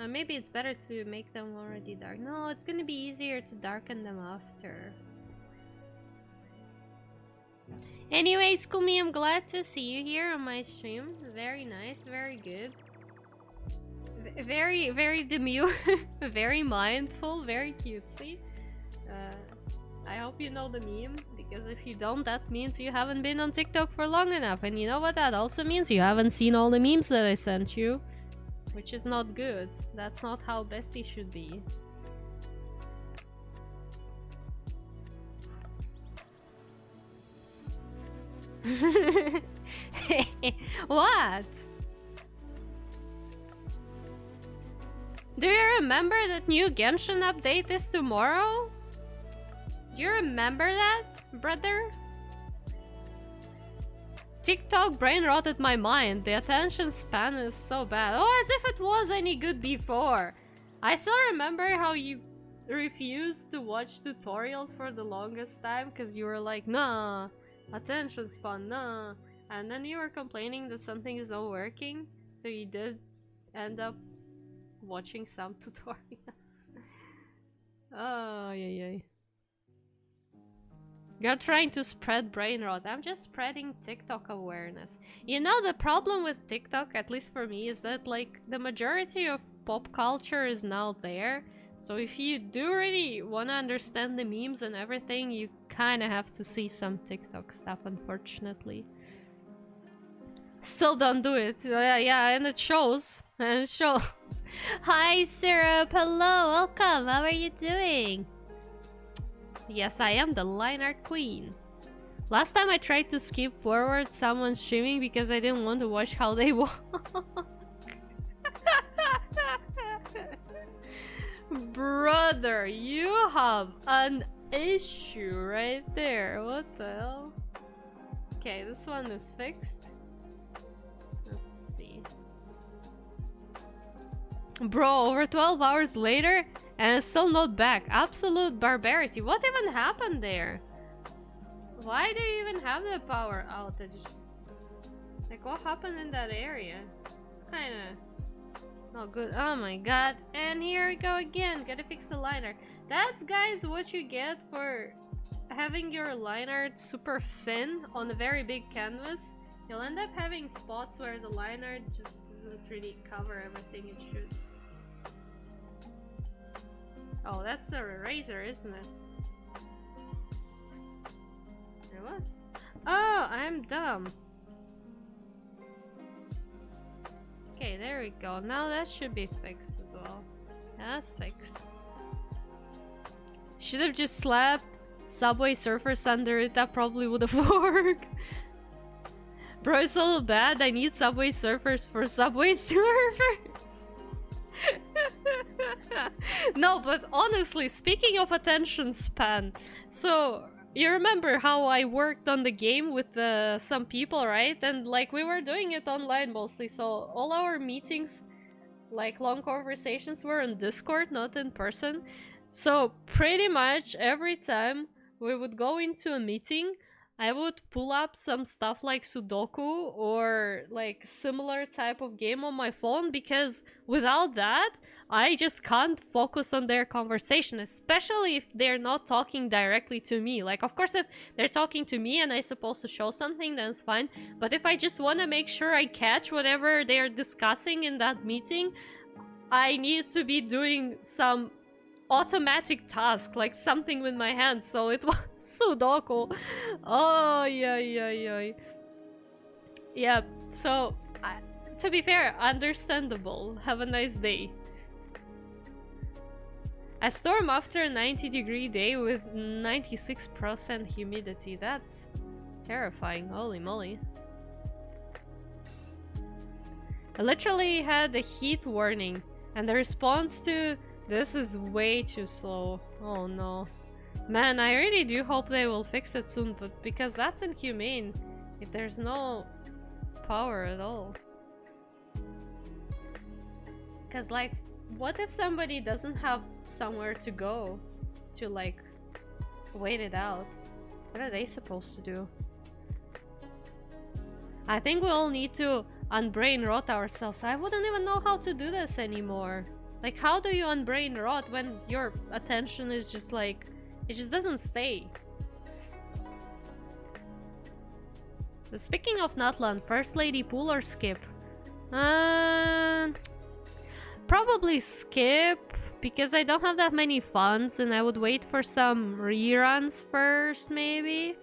Maybe it's better to make them already dark. No, it's gonna be easier to darken them after. Anyways, Kumi, I'm glad to see you here on my stream. Very nice, very good. Very, very demure, very mindful, very cutesy. I hope you know the meme, because if you don't, that means you haven't been on TikTok for long enough. And you know what that also means? You haven't seen all the memes that I sent you. Which is not good. That's not how bestie should be. What? Do you remember that new Genshin update is tomorrow? Do you remember that, brother? TikTok brain rotted my mind. The attention span is so bad. Oh, as if it was any good before. I still remember how you refused to watch tutorials for the longest time because you were like, nah, attention span, nah. And then you were complaining that something is not working. So you did end up watching some tutorials. Oh, yeah. You're trying to spread brain rot. I'm just spreading TikTok awareness. You know, the problem with TikTok, at least for me, is that like the majority of pop culture is now there. So if you do really want to understand the memes and everything, you kind of have to see some TikTok stuff, unfortunately. Still don't do it. Yeah, and it shows. And it shows. Hi, Syrup. Hello, welcome. How are you doing? Yes, I am the Lineart Queen. Last time I tried to skip forward someone's streaming because I didn't want to watch how they walk. Brother, you have an issue right there. What the hell? Okay, this one is fixed. Let's see. Bro, over 12 hours later and it's still not back. Absolute barbarity. What even happened there? Why do you even have the power outage? Like, what happened in that area? It's kinda not good. Oh my god. And here we go again. Gotta fix the liner. That's, guys, what you get for having your liner super thin on a very big canvas. You'll end up having spots where the liner just doesn't really cover everything it should. Oh, that's the eraser, isn't it? What? Oh, I'm dumb. Okay, there we go. Now that should be fixed as well. Yeah, that's fixed. Should have just slapped Subway Surfers under it. That probably would have worked. Bro, it's a little bad. I need Subway Surfers for Subway Surfers. No, but honestly, speaking of attention span, so you remember how I worked on the game with some people, right? And like we were doing it online mostly, so all our meetings, like long conversations, were on Discord, not in person. So pretty much every time we would go into a meeting, I would pull up some stuff like Sudoku or like like similar type of game on my phone, because without that I just can't focus on their conversation, especially if they're not talking directly to me. Like, of course, if they're talking to me and I'm supposed to show something, then it's fine. But if I just want to make sure I catch whatever they're discussing in that meeting, I need to be doing some automatic task, like something with my hands. So it was Sudoku. Oh, yeah. Yeah, so, to be fair, understandable. Have a nice day. A storm after a 90-degree day with 96% humidity. That's terrifying. Holy moly. I literally had a heat warning, and the response to this is way too slow. Oh no. Man, I really do hope they will fix it soon, but because that's inhumane if there's no power at all. Because, like, what if somebody doesn't have somewhere to go to, like, wait it out? What are they supposed to do? I think we'll need to unbrain rot ourselves. I wouldn't even know how to do this anymore. Like, how do you unbrain rot when your attention is just like, it just doesn't stay? But speaking of Nutland, First Lady pool or skip? Probably skip, because I don't have that many funds and I would wait for some reruns first, maybe.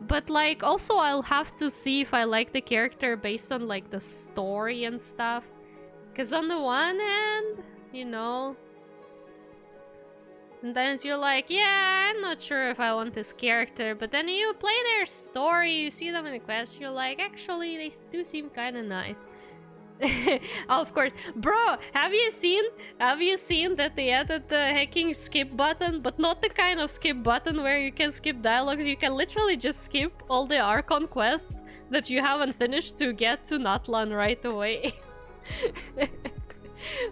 But, like, also I'll have to see if I like the character based on, like, the story and stuff. Because on the one hand, you know, and then you're like, yeah, I'm not sure if I want this character. But then you play their story, you see them in the quest, you're like, actually, they do seem kind of nice. Oh, of course. Bro, have you seen that they added the hacking skip button, but not the kind of skip button where you can skip dialogues. You can literally just skip all the Archon quests that you haven't finished to get to Natlan right away.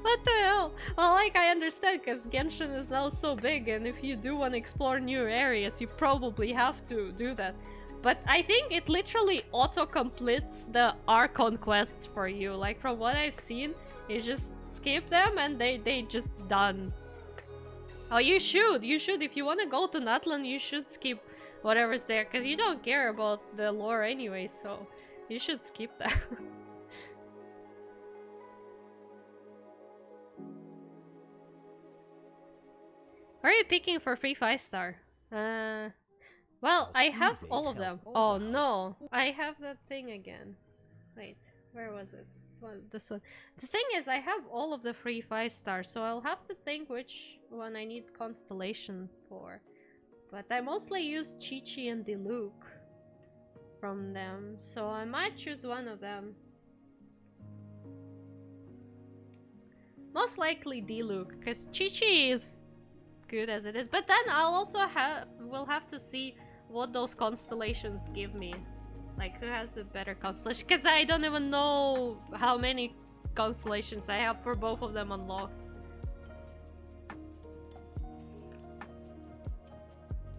What the hell? Well, like, I understand, because Genshin is now so big, and if you do want to explore new areas, you probably have to do that. But I think it literally auto-completes the Archon quests for you. Like, from what I've seen, you just skip them and they just done. Oh, you should. If you want to go to Natlan, you should skip whatever's there. Because you don't care about the lore anyway, so you should skip that. Where are you picking for free 5-star? Well, I have all of them. Oh no, I have that thing again. Wait, where was it? This one. The thing is, I have all of the free 5-stars, so I'll have to think which one I need constellation for. But I mostly use Chi-Chi and Diluc from them, so I might choose one of them. Most likely Diluc, because Chi-Chi is good as it is, but then I'll also will have to see what those constellations give me, like who has the better constellation, because I don't even know how many constellations I have for both of them unlocked.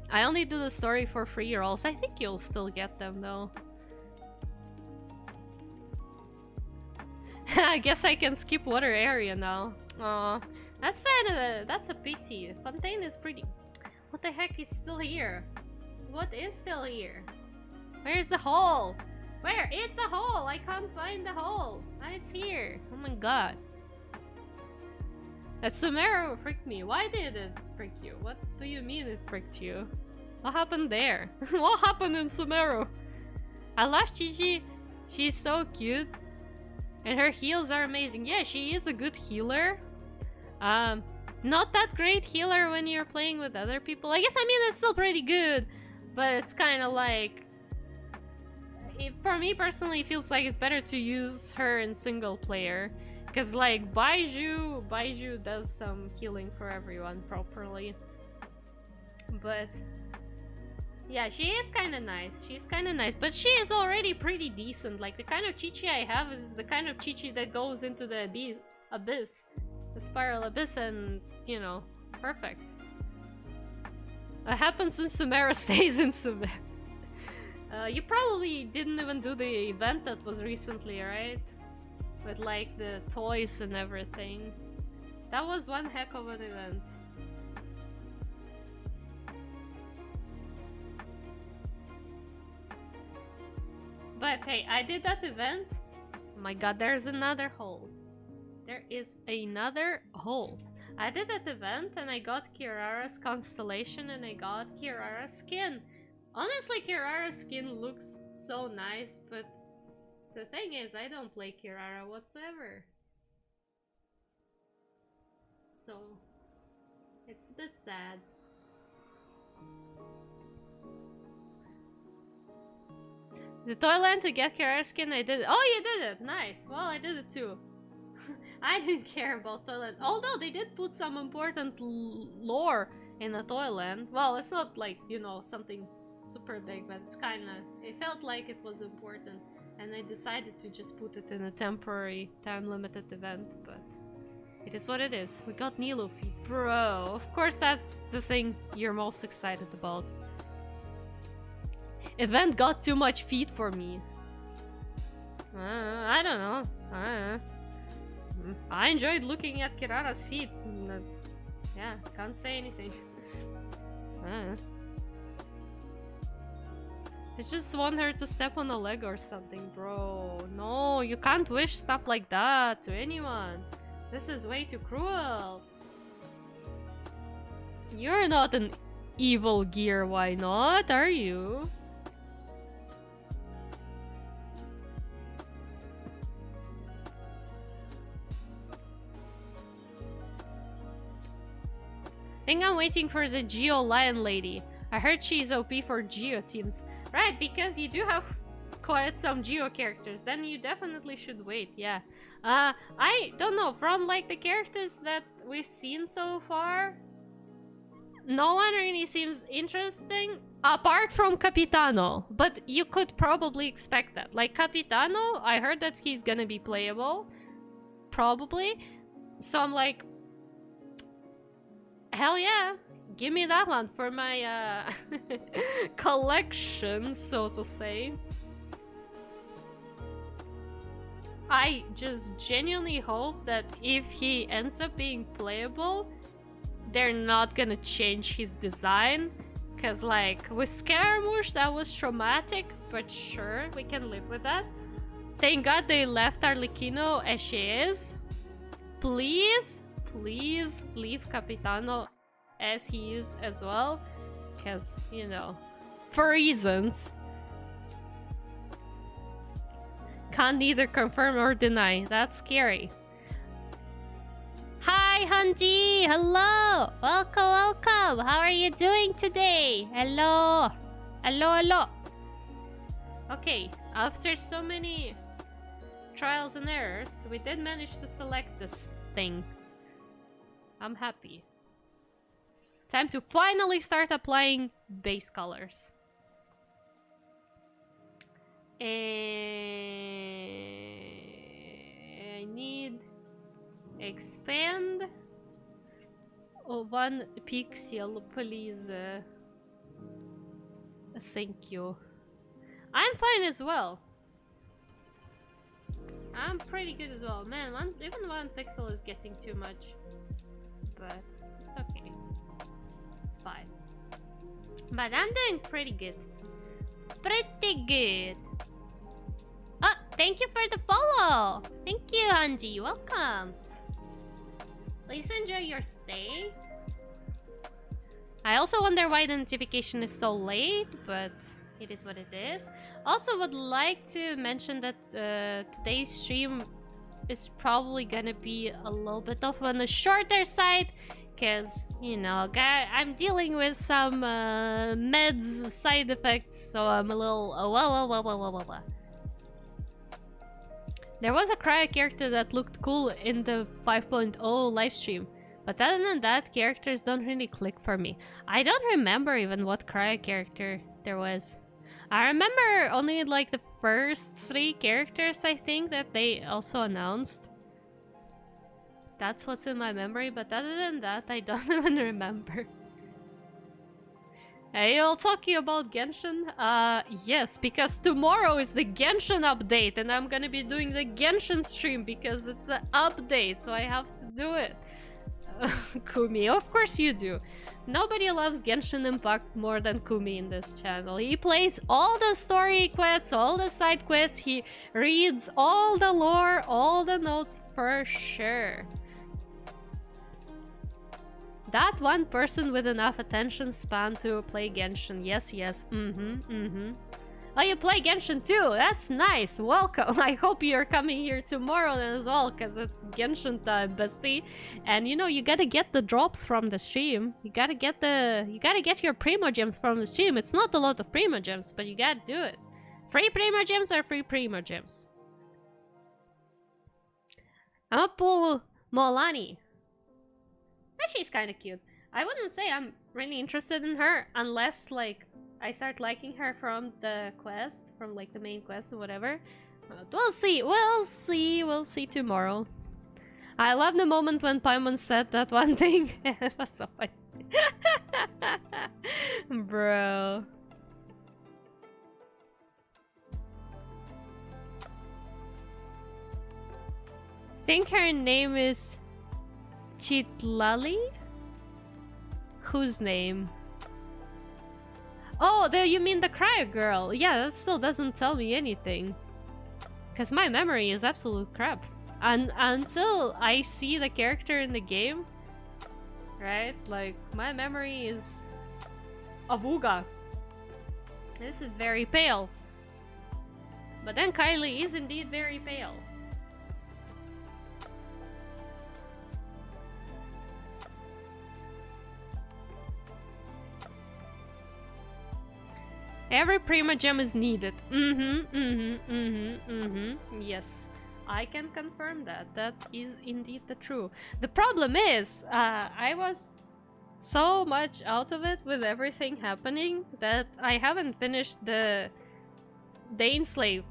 I only do the story for free rolls. I think you'll still get them though. I guess I can skip water area now. Aw, that's a pity. Fontaine is pretty. What the heck is still here? What is still here? Where's the hole? Where is the hole? I can't find the hole. And it's here. Oh my god. That Sumeru freaked me. Why did it freak you? What do you mean it freaked you? What happened there? What happened in Sumeru? I love Chi-Chi. She's so cute. And her heals are amazing. Yeah, she is a good healer. Not that great healer when you're playing with other people. I guess, I mean, it's still pretty good. But it's kind of like... for me personally, it feels like it's better to use her in single player. Because, like, Baiju does some healing for everyone properly. But... yeah, she is kind of nice. She's kind of nice. But she is already pretty decent. Like, the kind of Chi-Chi I have is the kind of Chi-Chi that goes into the abyss. The spiral abyss, and, you know, perfect. What happens in Sumeru stays in Sumeru. You probably didn't even do the event that was recently, right? With like the toys and everything. That was one heck of an event. But hey, I did that event. Oh my god, there's another hole. There is another hole. I did that event and I got Kirara's constellation and I got Kirara's skin. Honestly, Kirara's skin looks so nice, but the thing is, I don't play Kirara whatsoever. So, it's a bit sad. The Toyland to get Kirara's skin, I did it. Oh, you did it! Nice! Well, I did it too. I didn't care about Toyland. Although they did put some important lore in the Toyland. Well, it's not like, you know, something super big, but it's kinda... It felt like it was important. And I decided to just put it in a temporary, time-limited event, but... It is what it is. We got Nilo feet. Bro, of course that's the thing you're most excited about. Event got too much feet for me. I don't know. I enjoyed looking at Kirara's feet. Yeah, can't say anything. I just want her to step on a leg or something, bro. No, you can't wish stuff like that to anyone. This is way too cruel. You're not an evil gear, why not? Are you? Think I'm waiting for the Geo Lion Lady. I heard she's OP for Geo teams. Right, because you do have quite some Geo characters. Then you definitely should wait, yeah. I don't know, from like the characters that we've seen so far, no one really seems interesting, apart from Capitano. But you could probably expect that. Like Capitano, I heard that he's gonna be playable. Probably. So I'm like, hell yeah, give me that one for my collection, so to say. I just genuinely hope that if he ends up being playable, they're not gonna change his design. Cause like, with Scaramouche that was traumatic, but sure, we can live with that. Thank god they left Arlecchino as she is. Please, please leave Capitano as he is as well. Cause, you know, for reasons. Can't neither confirm or deny. That's scary. Hi, Hanji! Hello! Welcome, welcome! How are you doing today? Hello! Hello, hello! Okay, after so many trials and errors, we did manage to select this thing. I'm happy. Time to finally start applying base colors. I need expand 1 pixel, please. Thank you. I'm fine as well. I'm pretty good as well. Man, even 1 pixel is getting too much. But it's okay. It's fine. But I'm doing pretty good. Pretty good. Oh, thank you for the follow. Thank you, Anji. Welcome. Please enjoy your stay. I also wonder why the notification is so late, but it is what it is. Also would like to mention that today's stream is probably gonna be a little bit on the shorter side, because, you know, I'm dealing with some meds side effects, so I'm a little... There was a cryo character that looked cool in the 5.0 livestream, but other than that, characters don't really click for me. I don't remember even what cryo character there was. I remember only like the first 3 characters, I think, that they also announced. That's what's in my memory, but other than that, I don't even remember. Hey, y'all talking about Genshin? Yes, because tomorrow is the Genshin update, and I'm gonna be doing the Genshin stream because it's an update, so I have to do it. Kumi, of course you do. Nobody loves Genshin Impact more than Kumi in this channel. He plays all the story quests, all the side quests, he reads all the lore, all the notes for sure. That one person with enough attention span to play Genshin. Yes, yes. Oh, you play Genshin too? That's nice. Welcome. I hope you're coming here tomorrow then as well, because it's Genshin time, bestie. And you know, you gotta get the drops from the stream. You gotta get your Primo Gems from the stream. It's not a lot of Primo Gems, but you gotta do it. Free Primo Gems are free Primo Gems. I'm gonna pull Molani. She's kind of cute. I wouldn't say I'm really interested in her unless like I start liking her from the quest, from like the main quest or whatever. But we'll see tomorrow. I love the moment when Paimon said that one thing. It was so funny. Bro. Think her name is Chitlali? Whose name? Oh, you mean the cryo girl? Yeah, that still doesn't tell me anything. Because my memory is absolute crap. And until I see the character in the game, right? Like, my memory is Avuga. This is very pale. But then Kylie is indeed very pale. Every Prima Gem is needed. Yes, I can confirm that. That is indeed the true. The problem is, I was so much out of it with everything happening that I haven't finished the Daneslave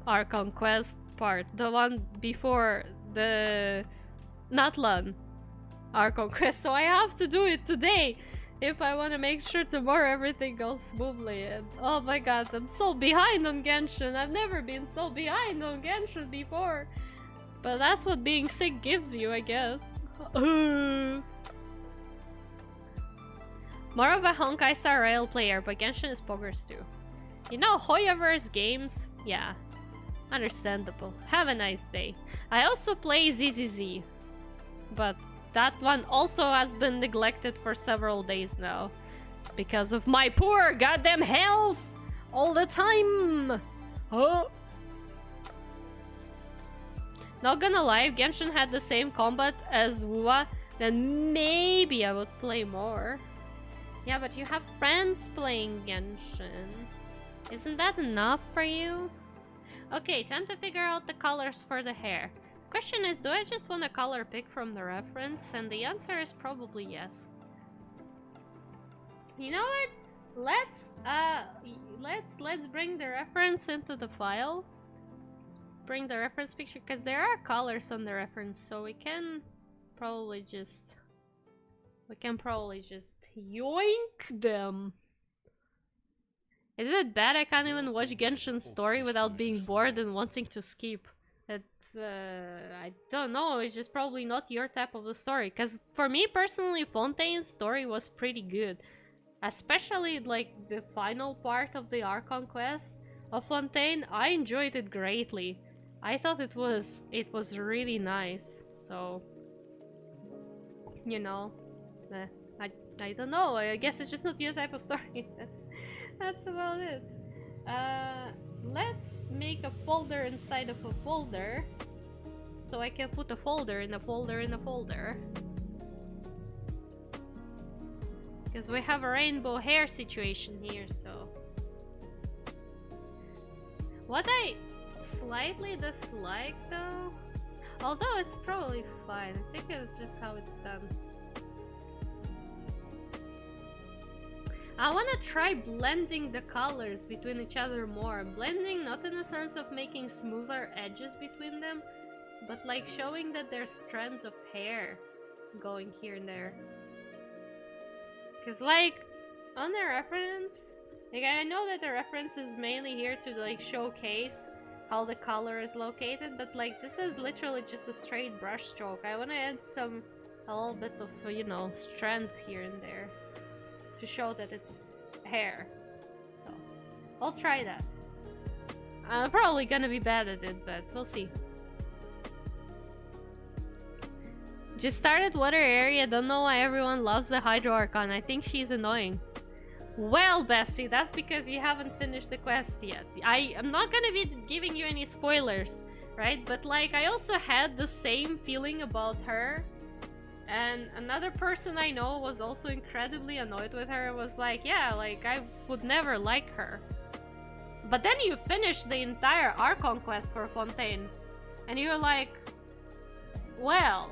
Archon quest part. The one before the Natlan Archon quest. So I have to do it today if I want to make sure tomorrow everything goes smoothly. And oh my god, I'm so behind on Genshin. I've never been so behind on Genshin before. But that's what being sick gives you, I guess. More of a Honkai Star Rail player, but Genshin is poggers too. You know, Hoyoverse games? Yeah. Understandable. Have a nice day. I also play ZZZ. But that one also has been neglected for several days now. Because of my poor goddamn health! All the time! Oh! Not gonna lie, if Genshin had the same combat as WoA, then maybe I would play more. Yeah, but you have friends playing Genshin. Isn't that enough for you? Okay, time to figure out the colors for the hair. Question is, do I just want a color pick from the reference? And the answer is probably yes. You know what? Let's bring the reference into the file. Bring the reference picture, because there are colors on the reference, so we can probably just yoink them. Is it bad I can't even watch Genshin's story without being bored and wanting to skip? I don't know, it's just probably not your type of the story. Because for me personally, Fontaine's story was pretty good. Especially like the final part of the Archon quest of Fontaine, I enjoyed it greatly. I thought it was really nice, so... You know, I don't know, I guess it's just not your type of story. That's about it. Let's make a folder inside of a folder, so I can put a folder in a folder in a folder. Because we have a rainbow hair situation here, so... What I slightly dislike though, although it's probably fine, I think it's just how it's done. I want to try blending the colors between each other more. Blending not in the sense of making smoother edges between them, but like showing that there's strands of hair going here and there. Because like, On the reference, like I know that the reference is mainly here to like showcase how the color is located, but like this is literally just a straight brush stroke. I want to add a little bit of, you know, strands here and there to show that it's hair. So I'll try that. I'm probably gonna be bad at it, but we'll see. Just started water area, don't know why everyone loves the Hydro Archon. I think she's annoying. Well, bestie, that's because you haven't finished the quest yet. I am not gonna be giving you any spoilers, right? But like, I also had the same feeling about her. And another person I know was also incredibly annoyed with her, was like, yeah, like, I would never like her. But then you finish the entire Archon quest for Fontaine, and you're like, well,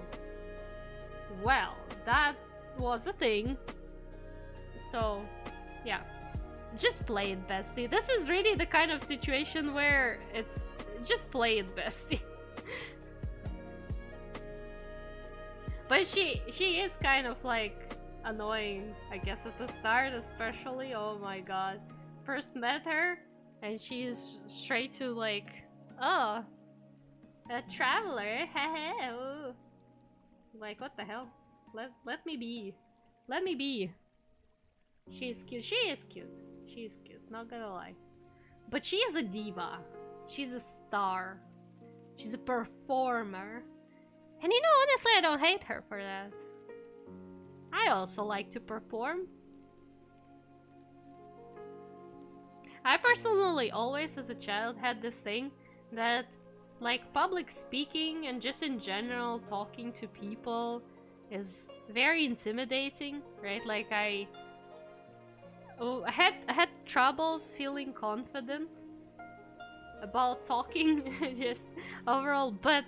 that was a thing. So, yeah. Just play it, bestie. This is really the kind of situation where it's just play it, bestie. But she is kind of like annoying, I guess, at the start, especially. Oh my god. First met her, and she is straight to like, oh, a traveler, hehe. Like, what the hell? Let me be. Let me be. She is cute. She is cute. She is cute, not gonna lie. But she is a diva. She's a star. She's a performer. And you know, honestly, I don't hate her for that. I also like to perform. I personally always, as a child, had this thing that, like, public speaking and just in general talking to people is very intimidating, right? Like, I had troubles feeling confident about talking just overall, but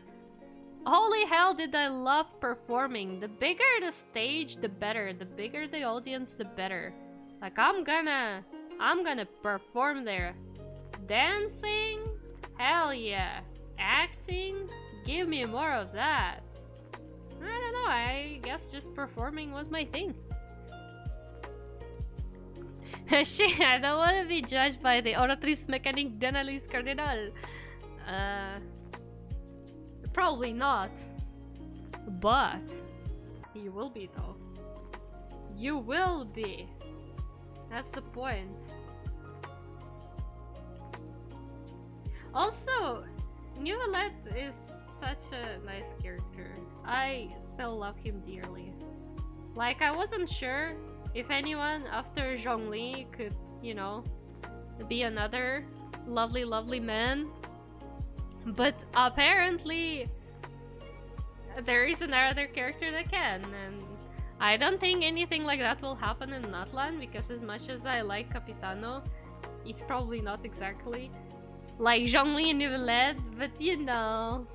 holy hell did I love performing. The bigger the stage, the better. The bigger the audience, the better. Like, I'm gonna perform there. Dancing? Hell yeah. Acting? Give me more of that. I don't know, I guess just performing was my thing. Shit, I don't want to be judged by the Oratrice Mécanique d'Analyse Cardinal. Probably not. But you will be, though. You will be. That's the point. Also, Neuvillette is such a nice character. I still love him dearly. Like, I wasn't sure if anyone after Zhongli could, you know, be another lovely, lovely man. But apparently, there is another character that can, and I don't think anything like that will happen in Natlan, because as much as I like Capitano, it's probably not exactly like Zhongli and Neuvillette, but you know,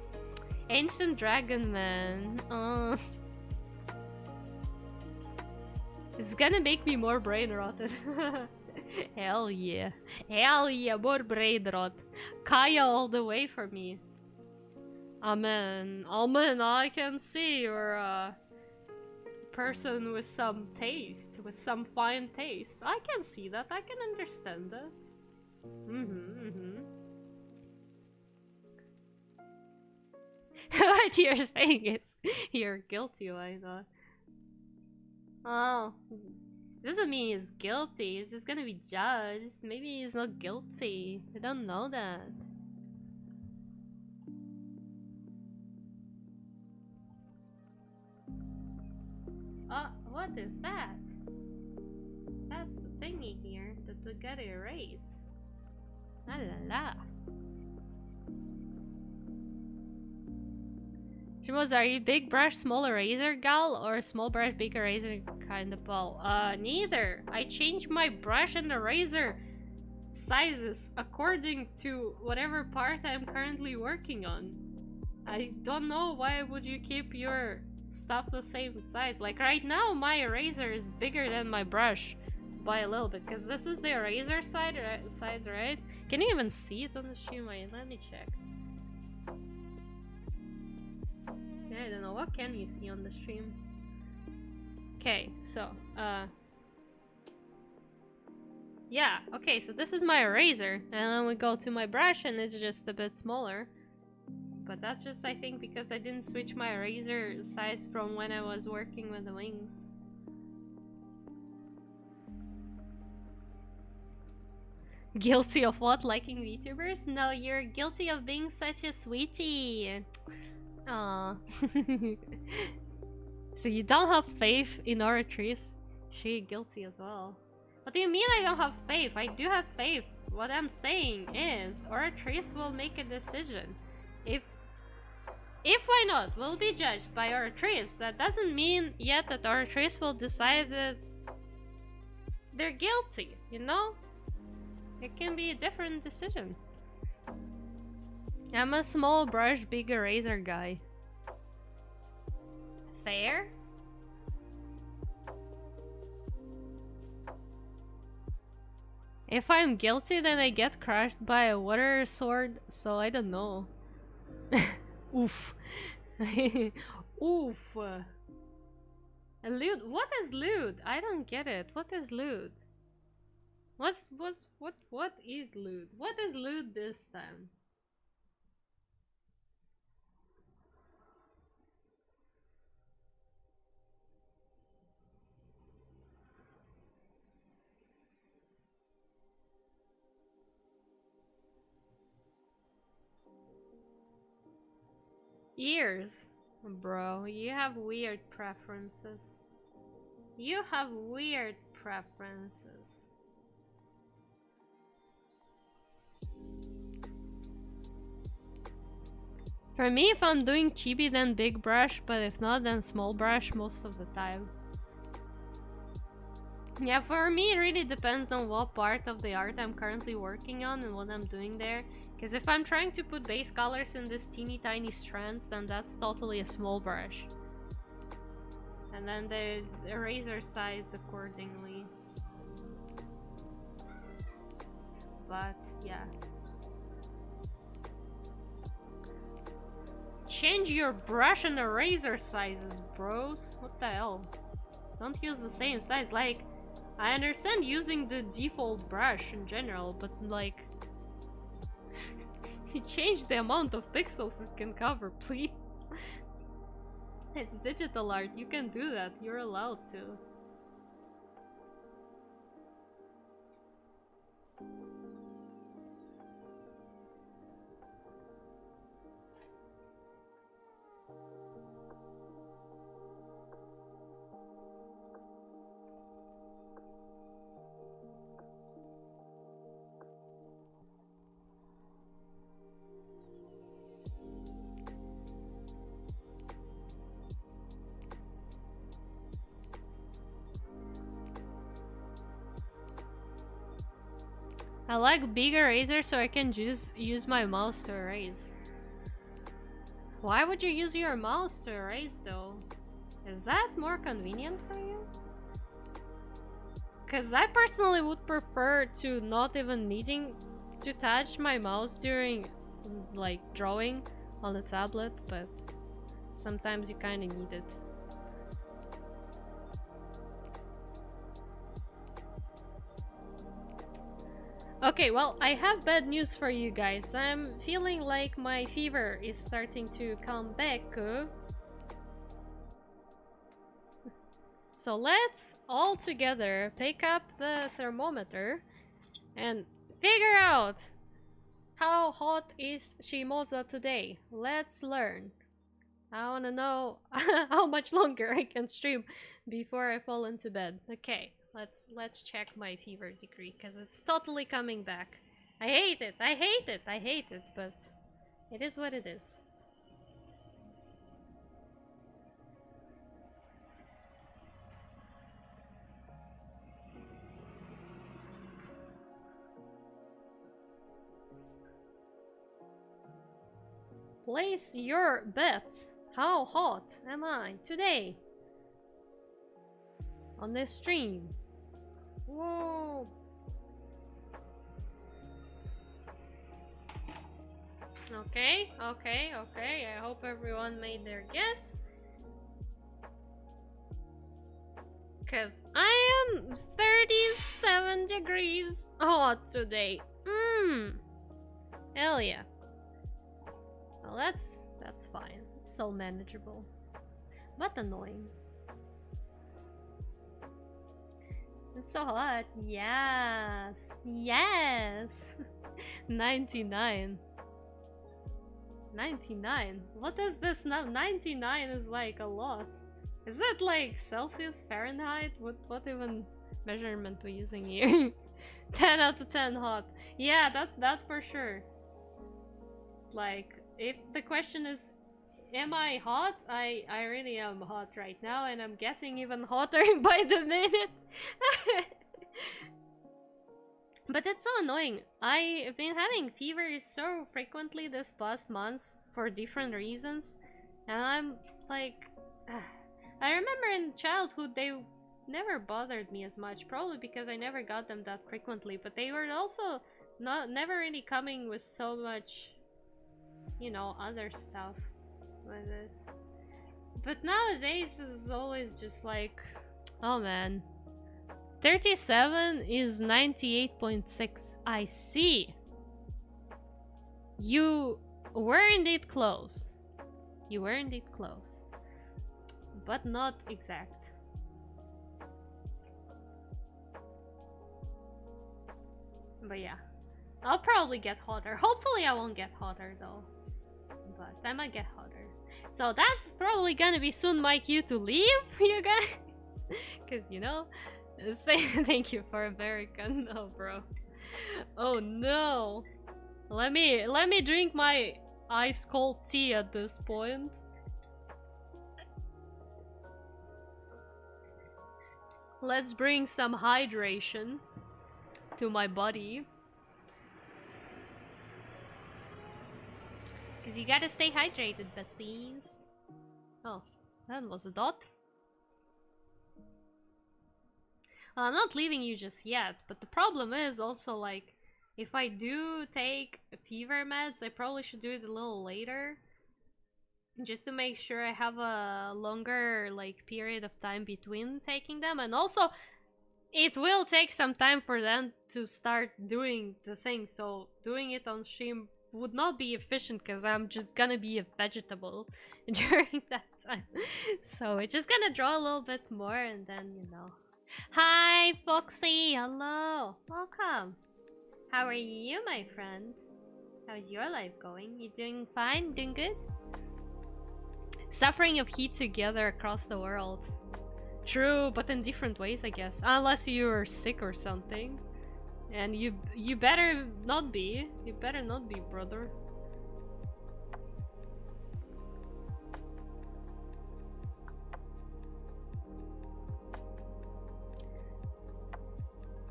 Ancient Dragon Man. It's gonna make me more brain rotted. Hell yeah. Hell yeah, more brain rot. Kaya all the way for me. Amen. Amen, I can see you're a person with some taste, with some fine taste. I can see that, I can understand that. What you're saying is, you're guilty, why not? Oh, doesn't mean he's guilty, he's just gonna be judged. Maybe he's not guilty. I don't know that. What is that? That's the thingy here that we gotta erase. La la la. Shimos, are you big brush, small eraser gal, or small brush, big eraser kind of ball? Neither. I change my brush and eraser sizes according to whatever part I'm currently working on. I don't know why would you keep your stuff the same size. Like right now, my eraser is bigger than my brush by a little bit, because this is the eraser size, right? Can you even see it on the stream? Let me check. I don't know, what can you see on the stream? Okay, so, Yeah, okay, so this is my eraser, and then we go to my brush and it's just a bit smaller. But that's just, I think, because I didn't switch my eraser size from when I was working with the wings. Guilty of what? Liking VTubers? No, you're guilty of being such a sweetie. Aww. So you don't have faith in Oratrice? She guilty as well. What do you mean I don't have faith? I do have faith. What I'm saying is, Oratrice will make a decision. If why not, will be judged by Oratrice. That doesn't mean yet that Oratrice will decide that they're guilty, you know? It can be a different decision. I'm a small brush, big eraser guy. Fair? If I'm guilty, then I get crushed by a water sword, so I don't know. Oof. Oof. A lewd? What is lewd? I don't get it. What is lewd? What is lewd? What is lewd this time? Ears. Bro, you have weird preferences. You have weird preferences. For me, if I'm doing chibi, then big brush, but if not, then small brush most of the time. Yeah, for me, it really depends on what part of the art I'm currently working on and what I'm doing there. Because if I'm trying to put base colors in this teeny tiny strands, then that's totally a small brush. And then the eraser size accordingly. But, yeah. Change your brush and eraser sizes, bros. What the hell? Don't use the same size. Like, I understand using the default brush in general, but like... you change the amount of pixels it can cover, please. It's digital art, you can do that, you're allowed to. I like big erasers so I can just use my mouse to erase. Why would you use your mouse to erase though? Is that more convenient for you? Because I personally would prefer to not even needing to touch my mouse during like drawing on the tablet, but sometimes you kind of need it. Okay, well, I have bad news for you guys. I'm feeling like my fever is starting to come back. So let's all together pick up the thermometer and figure out how hot is Shimoza today. Let's learn. I wanna know how much longer I can stream before I fall into bed. Okay. Let's check my fever degree, because it's totally coming back. I hate it, I hate it, I hate it, but it is what it is. Place your bets. How hot am I today? On this stream. Whoa! Okay. I hope everyone made their guess. Cause I am 37 degrees hot today. Hell yeah. Well, that's fine. It's so manageable, but annoying. It's so hot. Yes, yes. 99. 99. What is this now? 99 is like a lot. Is that like Celsius, Fahrenheit? What even measurement we using here? 10 out of 10 hot. Yeah, that for sure. Like, if the question is, am I hot? I really am hot right now, and I'm getting even hotter by the minute. But it's so annoying. I've been having fever so frequently this past months for different reasons, and I'm like, I remember in childhood they never bothered me as much, probably because I never got them that frequently, but they were also never really coming with so much, you know, other stuff with it. But nowadays it's always just like, oh man, 37 is 98.6. I see. You were indeed close. You were indeed close. But not exact. But yeah. I'll probably get hotter. Hopefully I won't get hotter though. But I might get hotter. So that's probably gonna be soon my cue to leave, you guys. Cause you know, say thank you for American. No, bro. Oh no. Let me drink my ice cold tea at this point. Let's bring some hydration to my body. Cause you gotta stay hydrated, besties. Oh, that was a dot. Well, I'm not leaving you just yet, but the problem is also like, if I do take fever meds, I probably should do it a little later. Just to make sure I have a longer like period of time between taking them, and also it will take some time for them to start doing the thing, so doing it on stream would not be efficient because I'm just gonna be a vegetable during that time. So it's just gonna draw a little bit more, and then, you know. Hi, Foxy! Hello! Welcome! How are you, my friend? How's your life going? You doing fine? Doing good? Suffering of heat together across the world. True, but in different ways, I guess. Unless you're sick or something. And you better not be. You better not be, brother.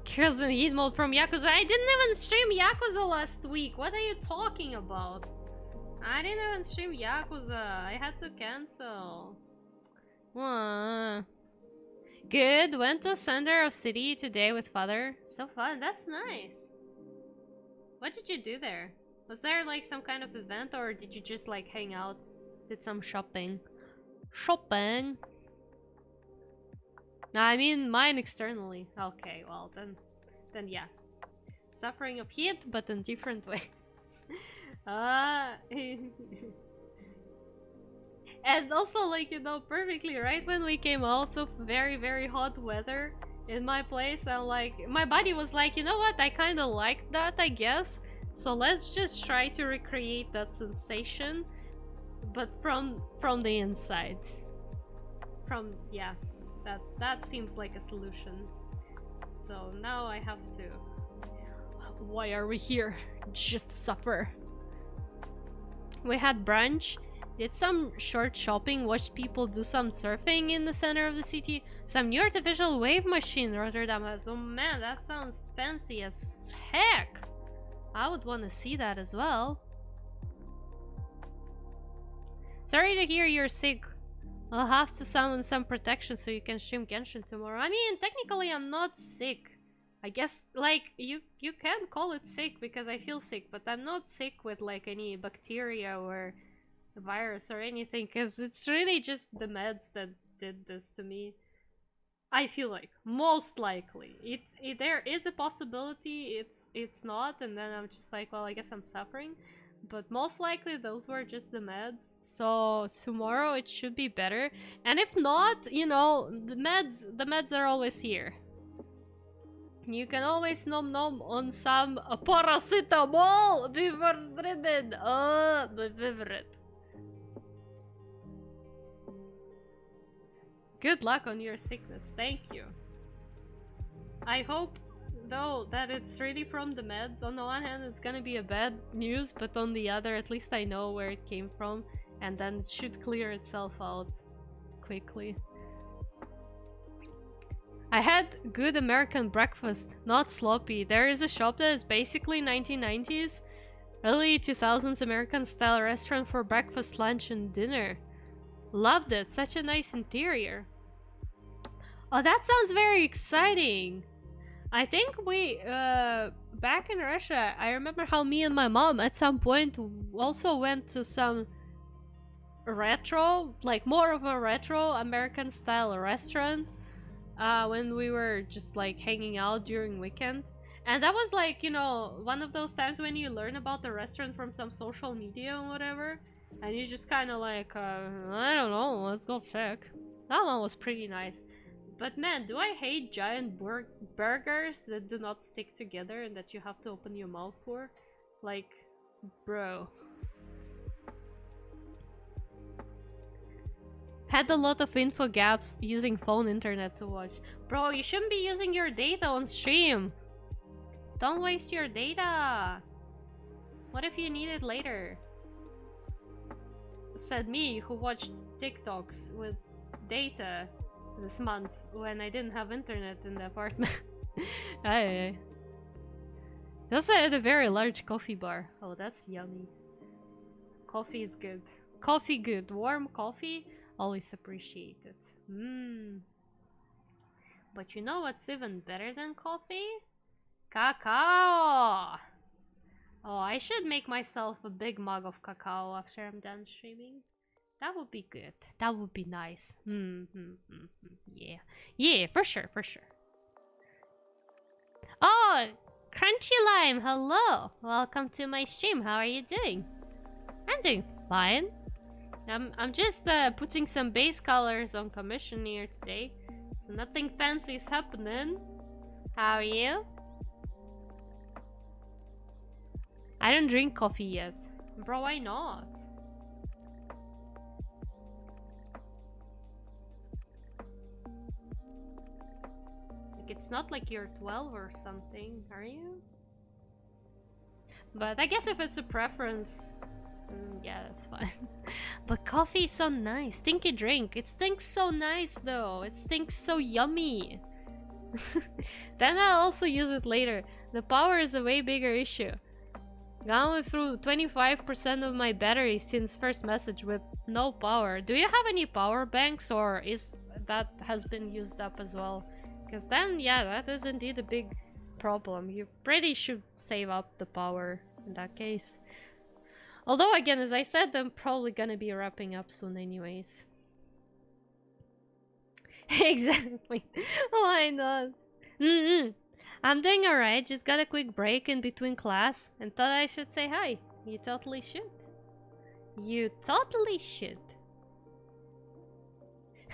Cousin heat mode from Yakuza. I didn't even stream Yakuza last week. What are you talking about? I didn't even stream Yakuza. I had to cancel. Good. Went to center of city today with father. So fun. That's nice. What did you do there? Was there like some kind of event, or did you just like hang out? Did some shopping? Shopping? No, I mean mine externally. Okay, well then yeah. Suffering of heat, but in different ways. And also, like, you know, perfectly right when we came out of very, very hot weather in my place, and like, my body was like, you know what, I kind of liked that, I guess. So let's just try to recreate that sensation, but from the inside. Yeah, that seems like a solution. So now I have to... Why are we here? Just suffer. We had brunch, did some short shopping, watched people do some surfing in the center of the city, some new artificial wave machine Rotterdam has. Oh man, that sounds fancy as heck! I would want to see that as well. Sorry to hear you're sick. I'll have to summon some protection so you can stream Genshin tomorrow. I mean, technically I'm not sick. I guess, like, you can call it sick because I feel sick, but I'm not sick with, like, any bacteria or virus or anything, because it's really just the meds that did this to me. I feel like most likely there is a possibility it's not, and then I'm just like, well, I guess I'm suffering. But most likely those were just the meds. So tomorrow it should be better. And if not, you know, the meds are always here. You can always nom nom on some paracetamol before streaming. Oh, my favorite. Good luck on your sickness. Thank you. I hope, though, that it's really from the meds. On the one hand, it's gonna be a bad news, but on the other, at least I know where it came from, and then it should clear itself out quickly. I had good American breakfast, not sloppy. There is a shop that is basically 1990s, early 2000s American style restaurant for breakfast, lunch, and dinner. Loved it. Such a nice interior. Oh, that sounds very exciting. I think we, back in Russia, I remember how me and my mom at some point also went to some retro, like more of a retro American style restaurant when we were just like hanging out during weekend. And that was like, you know, one of those times when you learn about the restaurant from some social media or whatever. And you just kind of like, I don't know, let's go check. That one was pretty nice. But man, do I hate giant burgers that do not stick together and that you have to open your mouth for? Like, bro. Had a lot of info gaps using phone internet to watch. Bro, you shouldn't be using your data on stream. Don't waste your data. What if you need it later? Said me, who watched TikToks with data this month when I didn't have internet in the apartment. Aye. They also had a very large coffee bar. Oh, that's yummy. Coffee is good. Coffee good. Warm coffee, always appreciated. Mmm. But you know what's even better than coffee? Cacao! Oh, I should make myself a big mug of cacao after I'm done streaming. That would be good. That would be nice. Yeah. Yeah, for sure, for sure. Oh, Crunchy Lime, hello. Welcome to my stream. How are you doing? I'm doing fine. I'm just putting some base colors on commission here today. So nothing fancy is happening. How are you? I don't drink coffee yet. Bro, why not? Like, it's not like you're 12 or something, are you? But I guess if it's a preference, yeah, that's fine. But coffee is so nice. Stinky drink. It stinks so nice though. It stinks so yummy. Then I'll also use it later. The power is a way bigger issue. Gone through 25% of my battery since first message with no power. Do you have any power banks, or is that has been used up as well? Because then, yeah, that is indeed a big problem. You pretty should save up the power in that case. Although, again, as I said, I'm probably gonna be wrapping up soon anyways. Exactly. Why not? I'm doing alright, just got a quick break in between class and thought I should say hi. You totally should. You totally should.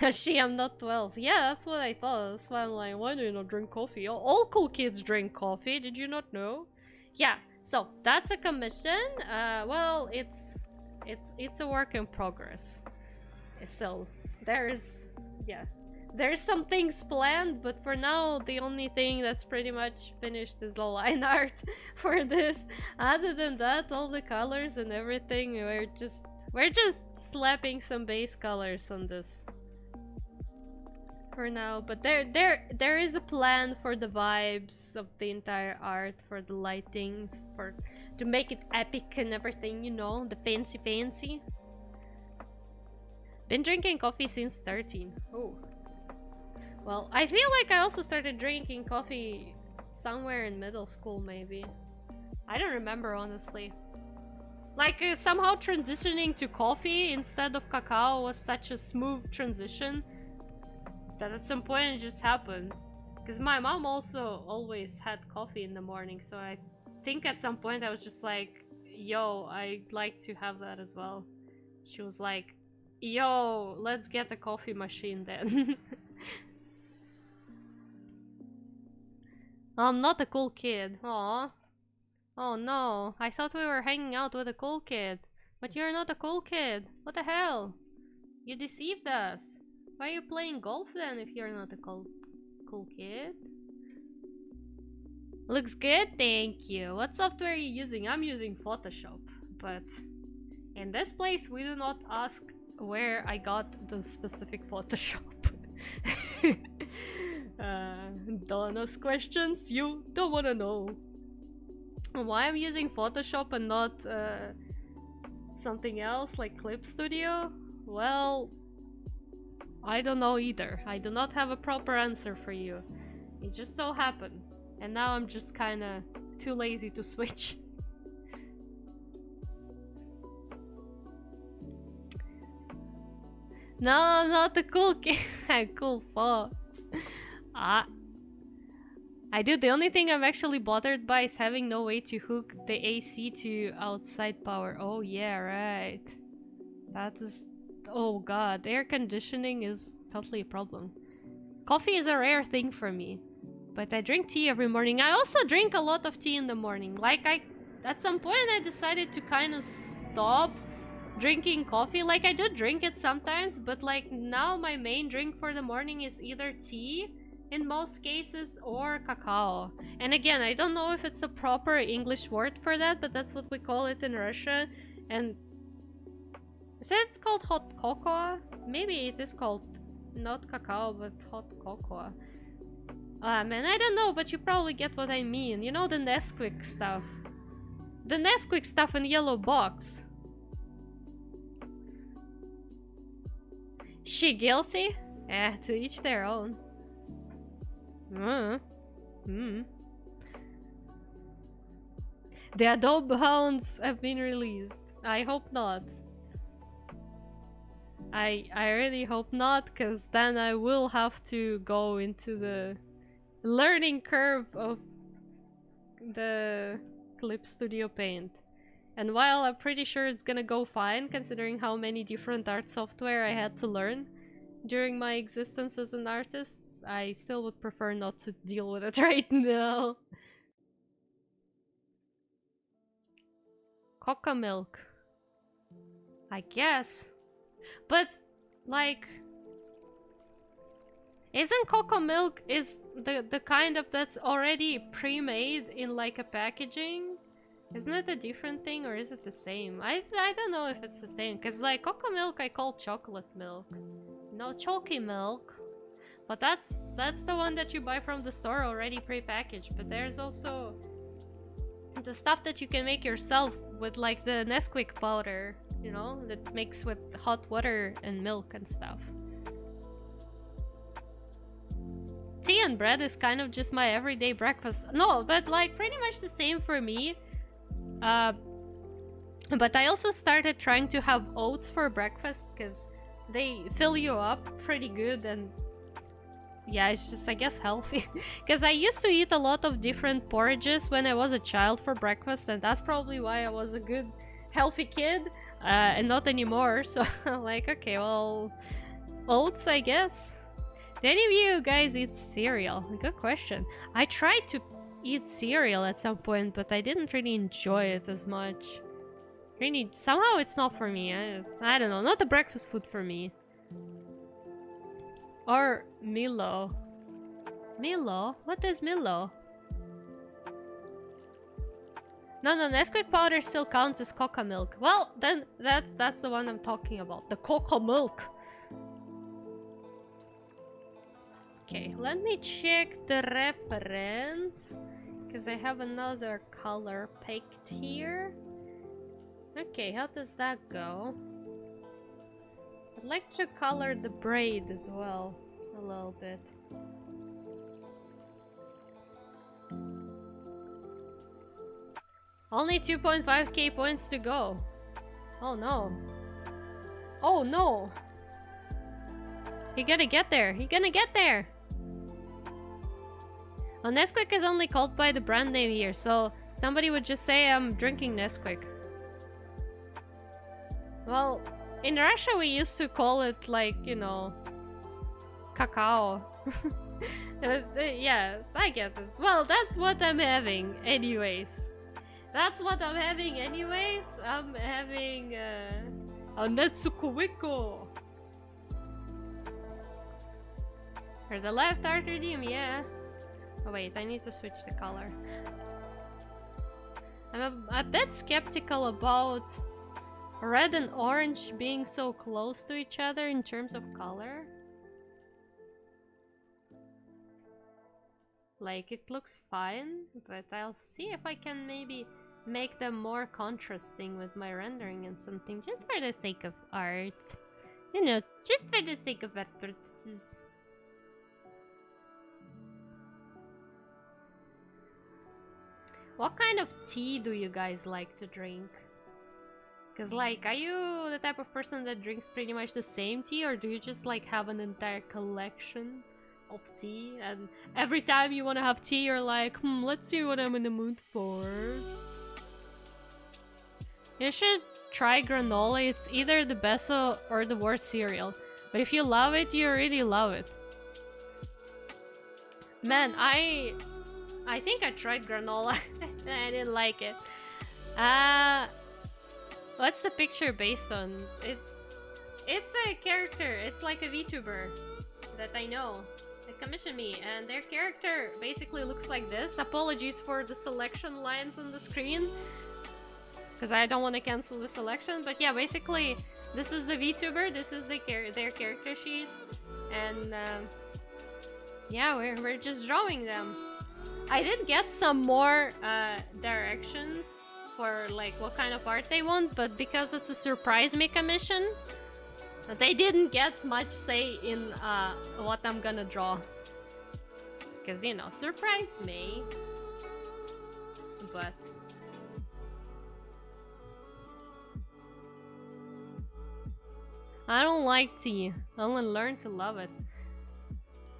I'm not 12. Yeah, that's what I thought. That's why I'm like, why do you not drink coffee? All cool kids drink coffee, did you not know? Yeah, so that's a commission. Well, it's a work in progress. So there's some things planned, but for now the only thing that's pretty much finished is the line art for this. Other than that, all the colors and everything, we're just slapping some base colors on this for now. But there is a plan for the vibes of the entire art, for the lightings, to make it epic and everything, you know, the fancy. Been drinking coffee since 13. Oh. Well, I feel like I also started drinking coffee somewhere in middle school, maybe. I don't remember, honestly. Like, somehow transitioning to coffee instead of cacao was such a smooth transition that at some point it just happened. Because my mom also always had coffee in the morning, so I think at some point I was just like, yo, I'd like to have that as well. She was like, yo, let's get a coffee machine then. I'm not a cool kid. Aw. Oh no, I thought we were hanging out with a cool kid. But you're not a cool kid. What the hell? You deceived us. Why are you playing golf then if you're not a cool kid? Looks good, thank you. What software are you using? I'm using Photoshop. But in this place, we do not ask where I got the specific Photoshop. Don't ask questions you don't want to know. Why I'm using Photoshop and not something else like Clip Studio? Well, I don't know either. I do not have a proper answer for you. It just so happened. And now I'm just kinda too lazy to switch. No, I'm not the cool kid. Cool thoughts. I do. The only thing I'm actually bothered by is having no way to hook the AC to outside power. Oh yeah, right. That is... Oh god, air conditioning is totally a problem. Coffee is a rare thing for me. But I drink tea every morning. I also drink a lot of tea in the morning. Like, at some point I decided to kind of stop drinking coffee. Like, I do drink it sometimes, but like now my main drink for the morning is either tea in most cases or cacao. And again, I don't know if it's a proper English word for that, but that's what we call it in Russia. And is it called hot cocoa? Maybe it is called not cacao, but hot cocoa. Man, I don't know, but you probably get what I mean. You know, the Nesquik stuff. The Nesquik stuff in yellow box. She guilty? Eh, to each their own. The Adobe Hounds have been released. I hope not. I really hope not, because then I will have to go into the learning curve of the Clip Studio Paint. And while I'm pretty sure it's gonna go fine, considering how many different art software I had to learn during my existence as an artist, I still would prefer not to deal with it right now. Coca milk. I guess. But, like... Isn't cocoa milk is the kind of that's already pre-made in like a packaging? Isn't it a different thing or is it the same? I don't know if it's the same, because like cocoa milk I call chocolate milk. No, chalky milk. But that's the one that you buy from the store already pre-packaged. But there's also the stuff that you can make yourself with like the Nesquik powder, you know, that mixed with hot water and milk and stuff. Tea and bread is kind of just my everyday breakfast. No, but like pretty much the same for me. But I also started trying to have oats for breakfast because they fill you up pretty good and yeah, it's just, I guess, healthy. Because I used to eat a lot of different porridges when I was a child for breakfast, and that's probably why I was a good, healthy kid, and not anymore. So like, okay, well, oats, I guess. Do any of you guys eat cereal? Good question. I tried to eat cereal at some point, but I didn't really enjoy it as much. Really, somehow it's not for me. I don't know, not the breakfast food for me. Or Milo. Milo? What is Milo? No, Nesquik powder still counts as cocoa milk. Well, then that's the one I'm talking about. The cocoa milk. Okay, let me check the reference. Because I have another color picked here. Okay, how does that go? I'd like to color the braid as well, a little bit. Only 2.5k points to go. Oh no. Oh no! He gonna get there. He gonna get there. Well, Nesquik is only called by the brand name here, so somebody would just say I'm drinking Nesquik. Well, in Russia we used to call it like, you know, cacao. Yeah, I get it. Well, that's what I'm having anyways. That's what I'm having anyways. I'm having a Nesquik. Or the left art redeem, yeah. Oh wait, I need to switch the color. I'm a bit skeptical about red and orange being so close to each other in terms of color. Like, it looks fine, but I'll see if I can maybe make them more contrasting with my rendering and something, just for the sake of art. You know, just for the sake of art purposes. What kind of tea do you guys like to drink? Cause like, are you the type of person that drinks pretty much the same tea, or do you just like have an entire collection of tea, and every time you want to have tea you're like, let's see what I'm in the mood for? You should try granola. It's either the best or the worst cereal, but if you love it, you really love it. Man, I think I tried granola and I didn't like it. What's the picture based on? It's a character. It's like a VTuber that I know. They commissioned me, and their character basically looks like this. Apologies for the selection lines on the screen, because I don't want to cancel the selection. But yeah, basically, this is the VTuber. This is their character sheet, and yeah, we're just drawing them. I did get some more directions for like what kind of art they want, but because it's a surprise me commission, they didn't get much say in what I'm gonna draw. Because, you know, surprise me. But I don't like tea. I want to learn to love it.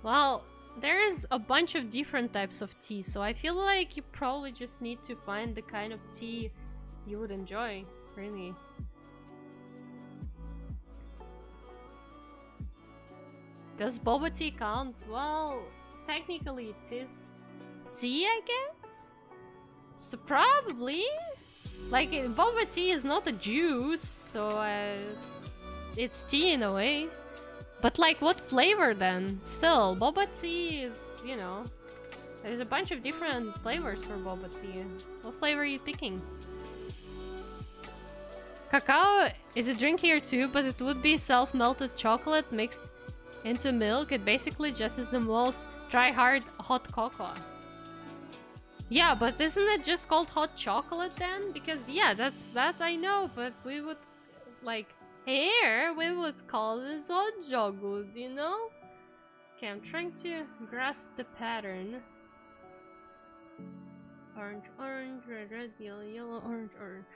Well, there's a bunch of different types of tea, so I feel like you probably just need to find the kind of tea you would enjoy, really. Does boba tea count? Well, technically it is tea, I guess? So probably. Like, boba tea is not a juice, so it's tea in a way. But like, what flavor then? Still, boba tea is, you know, there's a bunch of different flavors for boba tea. What flavor are you picking? Cacao is a drink here too, but it would be self-melted chocolate mixed into milk. It basically just is the most try-hard hot cocoa. Yeah, but isn't it just called hot chocolate then? Because yeah, that I know, but we would, like, here we would call this hot chocolate, you know? Okay, I'm trying to grasp the pattern. Orange, orange, red, red, yellow, yellow, orange, orange.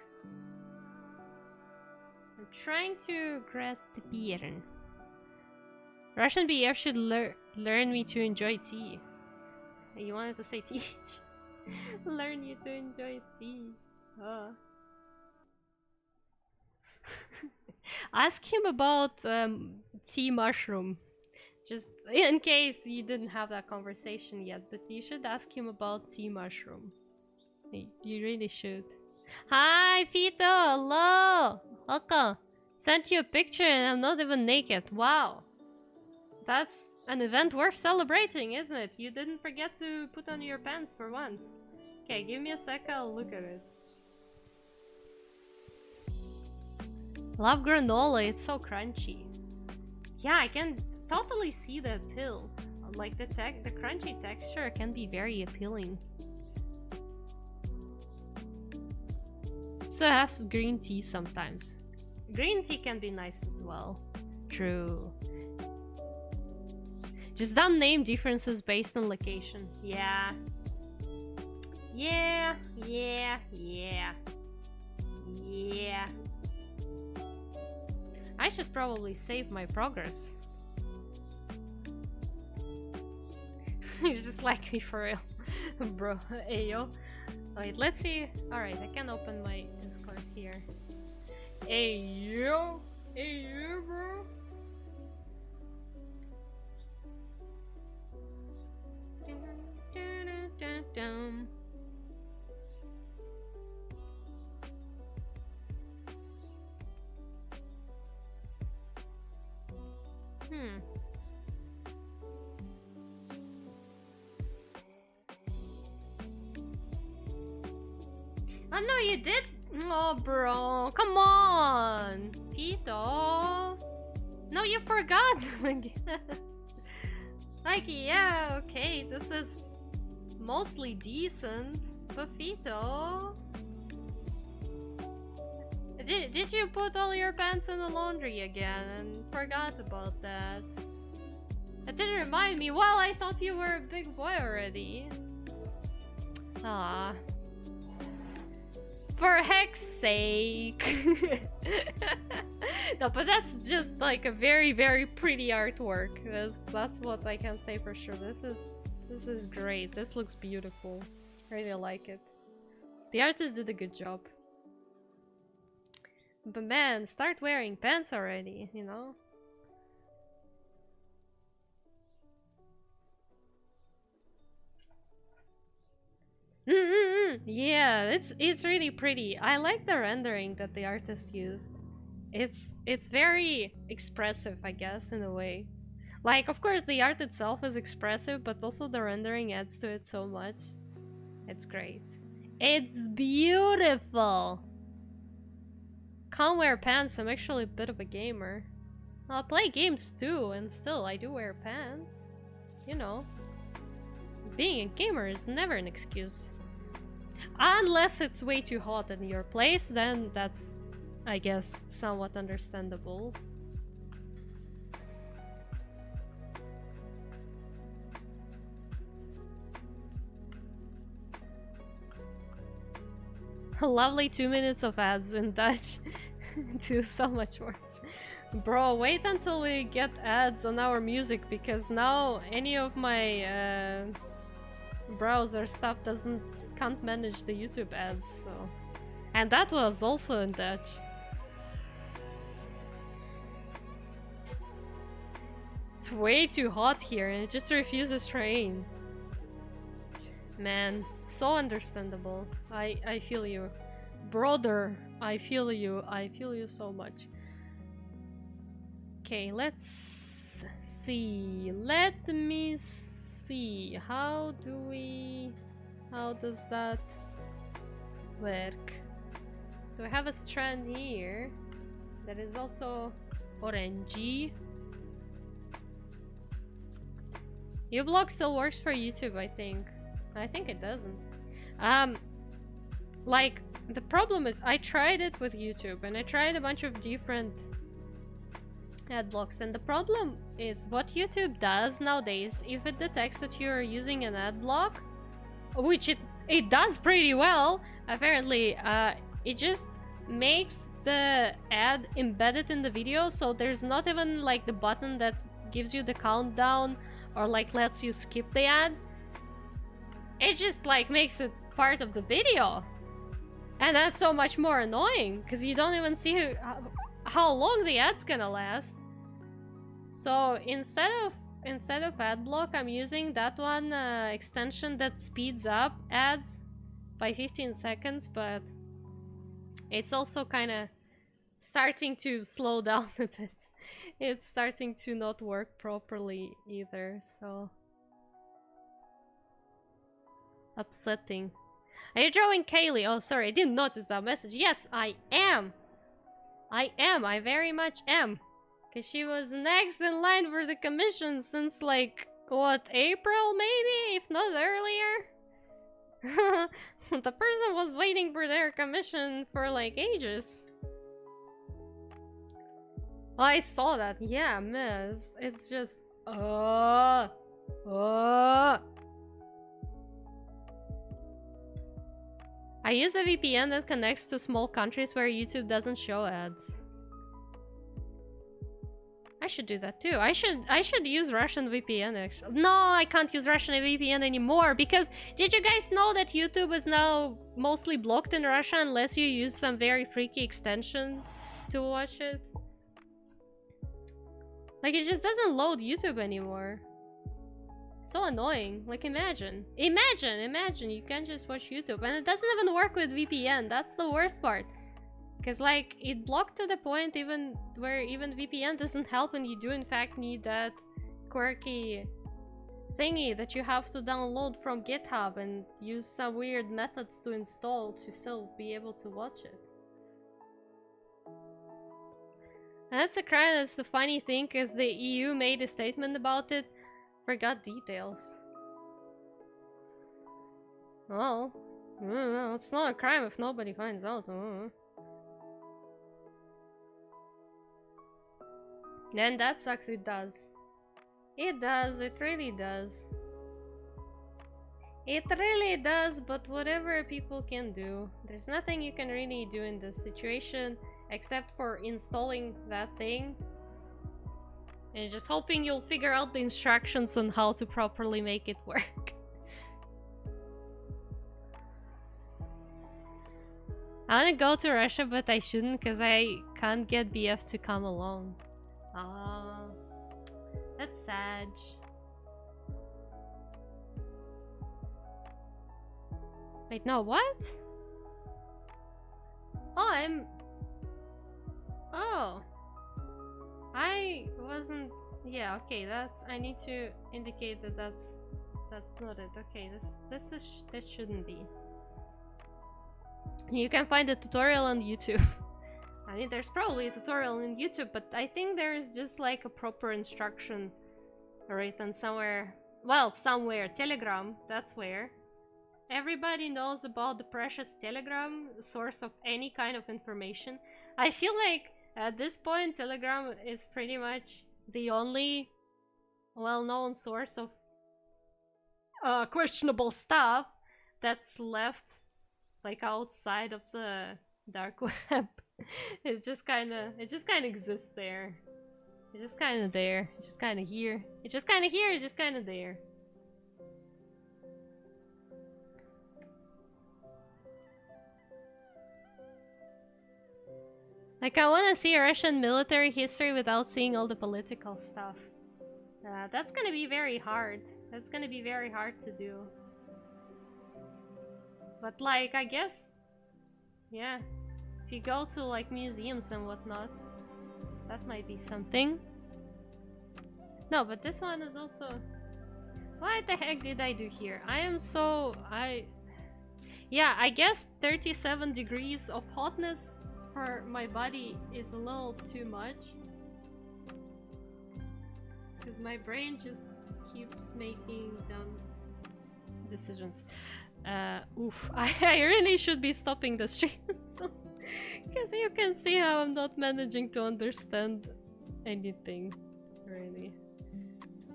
I'm trying to grasp the pattern. Russian BF should learn me to enjoy tea. You wanted to say tea? Learn you to enjoy tea. Oh. Ask him about tea mushroom. Just in case you didn't have that conversation yet, but you should ask him about tea mushroom. You really should. Hi, Fito! Hello! Welcome! Sent you a picture and I'm not even naked. Wow! That's an event worth celebrating, isn't it? You didn't forget to put on your pants for once. Okay, give me a sec, I'll look at it. Love granola, it's so crunchy. Yeah, I can totally see the appeal. Like the crunchy texture can be very appealing. So it has green tea sometimes. Green tea can be nice as well. True. Just some name differences based on location. Yeah. Yeah. I should probably save my progress. He's just like me for real. Bro, ayo. Wait, let's see. Alright, I can open my Discord here. Ayo! Ayo, bro! Oh no, you did? Oh, bro, come on, Pito. No, you forgot. Like, yeah, okay, this is mostly decent, but Pito. Did you put all your pants in the laundry again and forgot about that? It didn't remind me. Well, I thought you were a big boy already. Ah. For heck's sake. No, but that's just like a very, very pretty artwork. That's what I can say for sure. This is great. This looks beautiful. I really like it. The artist did a good job. But man, start wearing pants already, you know? Yeah, it's really pretty. I like the rendering that the artist used. It's very expressive, I guess, in a way. Like, of course, the art itself is expressive, but also the rendering adds to it so much. It's great. It's beautiful! Can't wear pants, I'm actually a bit of a gamer. I'll play games too, and still I do wear pants. You know. Being a gamer is never an excuse. Unless it's way too hot in your place, then that's, I guess, somewhat understandable. A lovely 2 minutes of ads in Dutch. Do so much worse. Bro, wait until we get ads on our music, because now any of my browser stuff can't manage the YouTube ads, so... And that was also in Dutch. It's way too hot here and it just refuses rain. Man, so understandable. I feel you. Brother, I feel you. I feel you so much. Okay, let's see. Let me see. How does that work? So I have a strand here that is also orangey. uBlock still works for YouTube, I think. I think it doesn't. Like, the problem is I tried it with YouTube and I tried a bunch of different ad blocks, and the problem is what YouTube does nowadays, if it detects that you're using an ad block, which it does pretty well, apparently, it just makes the ad embedded in the video, so there's not even like the button that gives you the countdown or like lets you skip the ad. It just like makes it part of the video, and that's so much more annoying because you don't even see how long the ad's gonna last. So instead of adblock, I'm using that one extension that speeds up ads by 15 seconds, but it's also kind of starting to slow down a bit. It's starting to not work properly either, so upsetting. Are you drawing Kaylee? Oh, sorry, I didn't notice that message. Yes, I am. I very much am. Because she was next in line for the commission since, like, what, April maybe? If not earlier? The person was waiting for their commission for, like, ages. Oh, I saw that. Yeah, miss. It's just... I use a VPN that connects to small countries where YouTube doesn't show ads. I should do that too. I should use Russian VPN actually. No, I can't use Russian VPN anymore because did you guys know that YouTube is now mostly blocked in Russia unless you use some very freaky extension to watch it? Like it just doesn't load YouTube anymore. So annoying. Like imagine you can't just watch YouTube and it doesn't even work with VPN. That's the worst part. Because like it blocked to the point even where even VPN doesn't help and you do in fact need that quirky thingy that you have to download from GitHub and use some weird methods to install to still be able to watch it. And that's the crime, that's the funny thing, because the EU made a statement about it, forgot details. Well, I don't know, it's not a crime if nobody finds out. And that sucks, it does. It does, it really does. It really does, but whatever people can do. There's nothing you can really do in this situation except for installing that thing. And just hoping you'll figure out the instructions on how to properly make it work. I wanna go to Russia, but I shouldn't because I can't get BF to come along. Ah, that's sad. Wait, no, what? Oh, Oh. I wasn't... Yeah, okay, that's... I need to indicate that that's not it. Okay, this shouldn't be. You can find a tutorial on YouTube. I mean, there's probably a tutorial on YouTube, but I think there's just like a proper instruction written somewhere. Well, somewhere. Telegram, that's where. Everybody knows about the precious Telegram, the source of any kind of information. I feel like at this point, Telegram is pretty much the only well-known source of questionable stuff that's left like outside of the dark web. It just kind of exists there. It's just kind of there. It's just kind of here. It's just kind of here. It's just kind of there. Like, I want to see Russian military history without seeing all the political stuff. That's gonna be very hard. That's gonna be very hard to do. But like, I guess... Yeah. If you go to like museums and whatnot, that might be something. No, but this one is also... What the heck did I do here? I am so... Yeah, I guess 37 degrees of hotness for my body is a little too much. Because my brain just keeps making dumb decisions. Oof. I really should be stopping the stream. Because you can see how I'm not managing to understand anything. Really.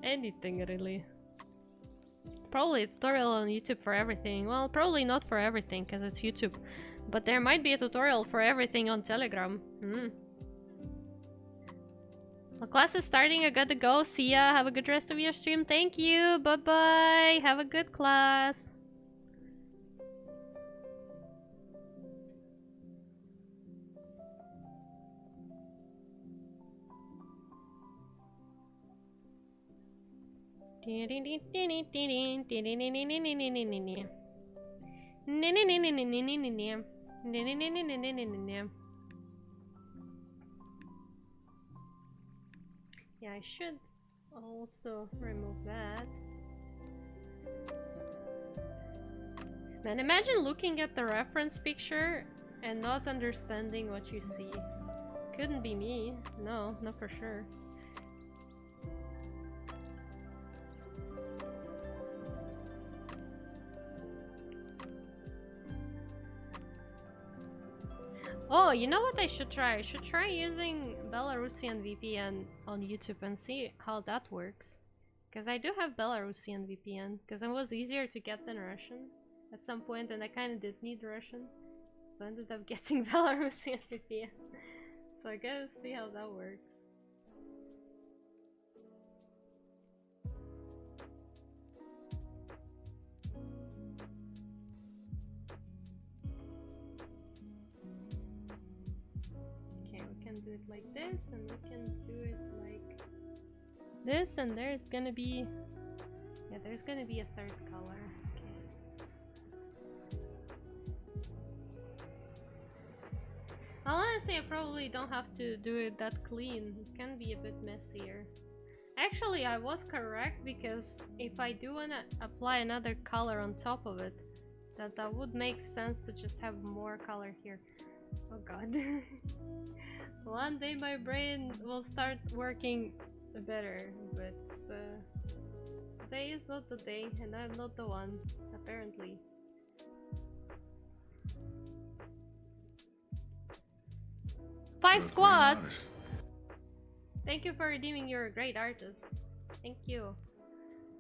Anything, really. Probably a tutorial on YouTube for everything. Well, probably not for everything, because it's YouTube. But there might be a tutorial for everything on Telegram. Well, class is starting. I gotta go. See ya. Have a good rest of your stream. Thank you. Bye-bye. Have a good class. Yeah, I should also remove that. Man, imagine looking at the reference picture and not understanding what you see. Couldn't be me. No, not for sure. Oh, you know what I should try? I should try using Belarusian VPN on YouTube and see how that works. Because I do have Belarusian VPN, because it was easier to get than Russian at some point, and I kind of did need Russian. So I ended up getting Belarusian VPN. So I gotta see how that works. like this, and we can do it like this, and there's gonna be... yeah, there's gonna be a third color. Well, honestly, I probably don't have to do it that clean. It can be a bit messier. Actually, I was correct, because if I do wanna apply another color on top of it, that would make sense to just have more color here. Oh god. One day my brain will start working better, but today is not the day, and I'm not the one, apparently. Five squads! Thank you for redeeming your great artist. Thank you.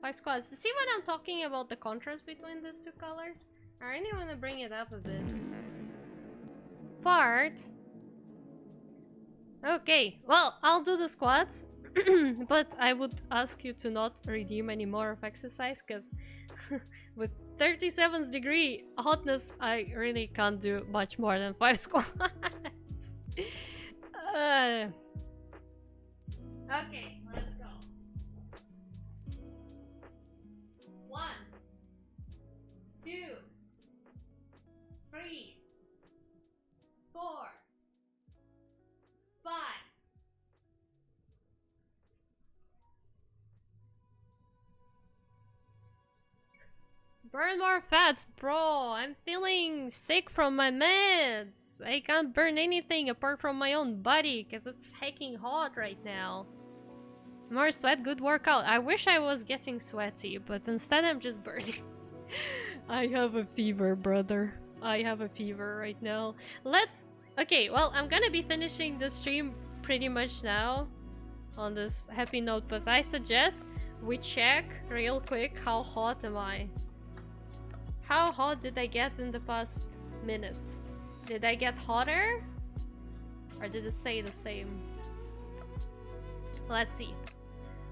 5 squads. See what I'm talking about, the contrast between these two colors? I really want to bring it up a bit. Fart. Okay, well, I'll do the squats, but I would ask you to not redeem any more of exercise, because with 37's degree hotness, I really can't do much more than 5 squats. Okay, let's go. 1, 2, 3, 4, 5. Burn more fats, bro. I'm feeling sick from my meds. I can't burn anything apart from my own body because it's hecking hot right now. More sweat, good workout. I wish I was getting sweaty, but instead I'm just burning. I have a fever, brother. I have a fever right now. Okay, well, I'm gonna be finishing the stream pretty much now on this happy note, but I suggest we check real quick how hot am I. How hot did I get in the past minutes? Did I get hotter? Or did it stay the same? Let's see.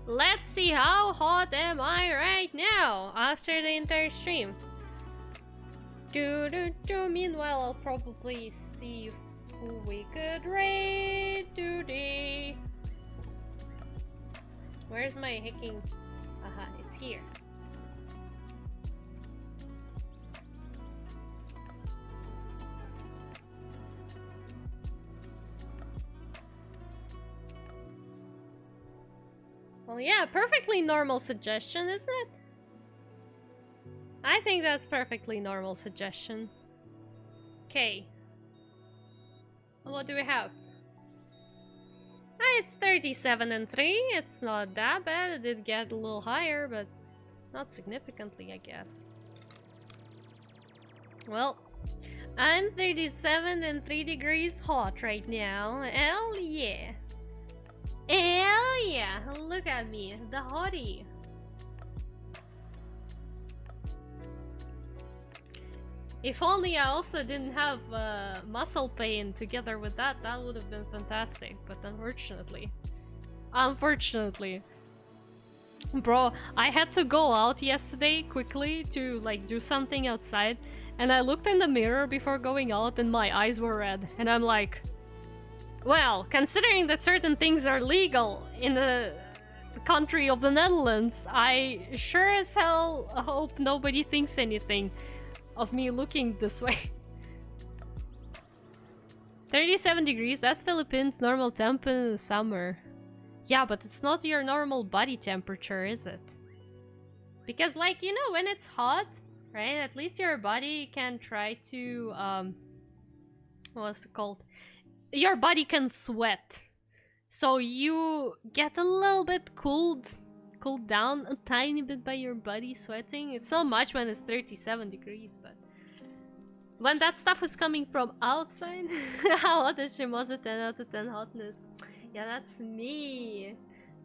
Let's see how hot am I right now after the entire stream. Meanwhile, I'll probably see who we could raid today. Where's my hacking? Aha, it's here. Well, yeah, perfectly normal suggestion, isn't it? I think that's perfectly normal suggestion. Okay. What do we have? It's 37 and 3. It's not that bad. It did get a little higher, but not significantly, I guess. Well, I'm 37 and 3 degrees hot right now. Hell yeah. Hell yeah! Look at me, the hottie. If only I also didn't have muscle pain together with that, that would have been fantastic. But unfortunately, bro, I had to go out yesterday quickly to like do something outside, and I looked in the mirror before going out and my eyes were red, and I'm like, well, considering that certain things are legal in the country of the Netherlands, I sure as hell hope nobody thinks anything of me looking this way. 37 degrees, that's Philippines' normal temp in the summer. Yeah, but it's not your normal body temperature, is it? Because, like, you know, when it's hot, right, at least your body can try to, what's it called? Your body can sweat, so you get a little bit cooled down a tiny bit by your body sweating. It's not much when it's 37 degrees, but when that stuff is coming from outside, how hot is Shimoza 10 out of 10 hotness? Yeah, that's me.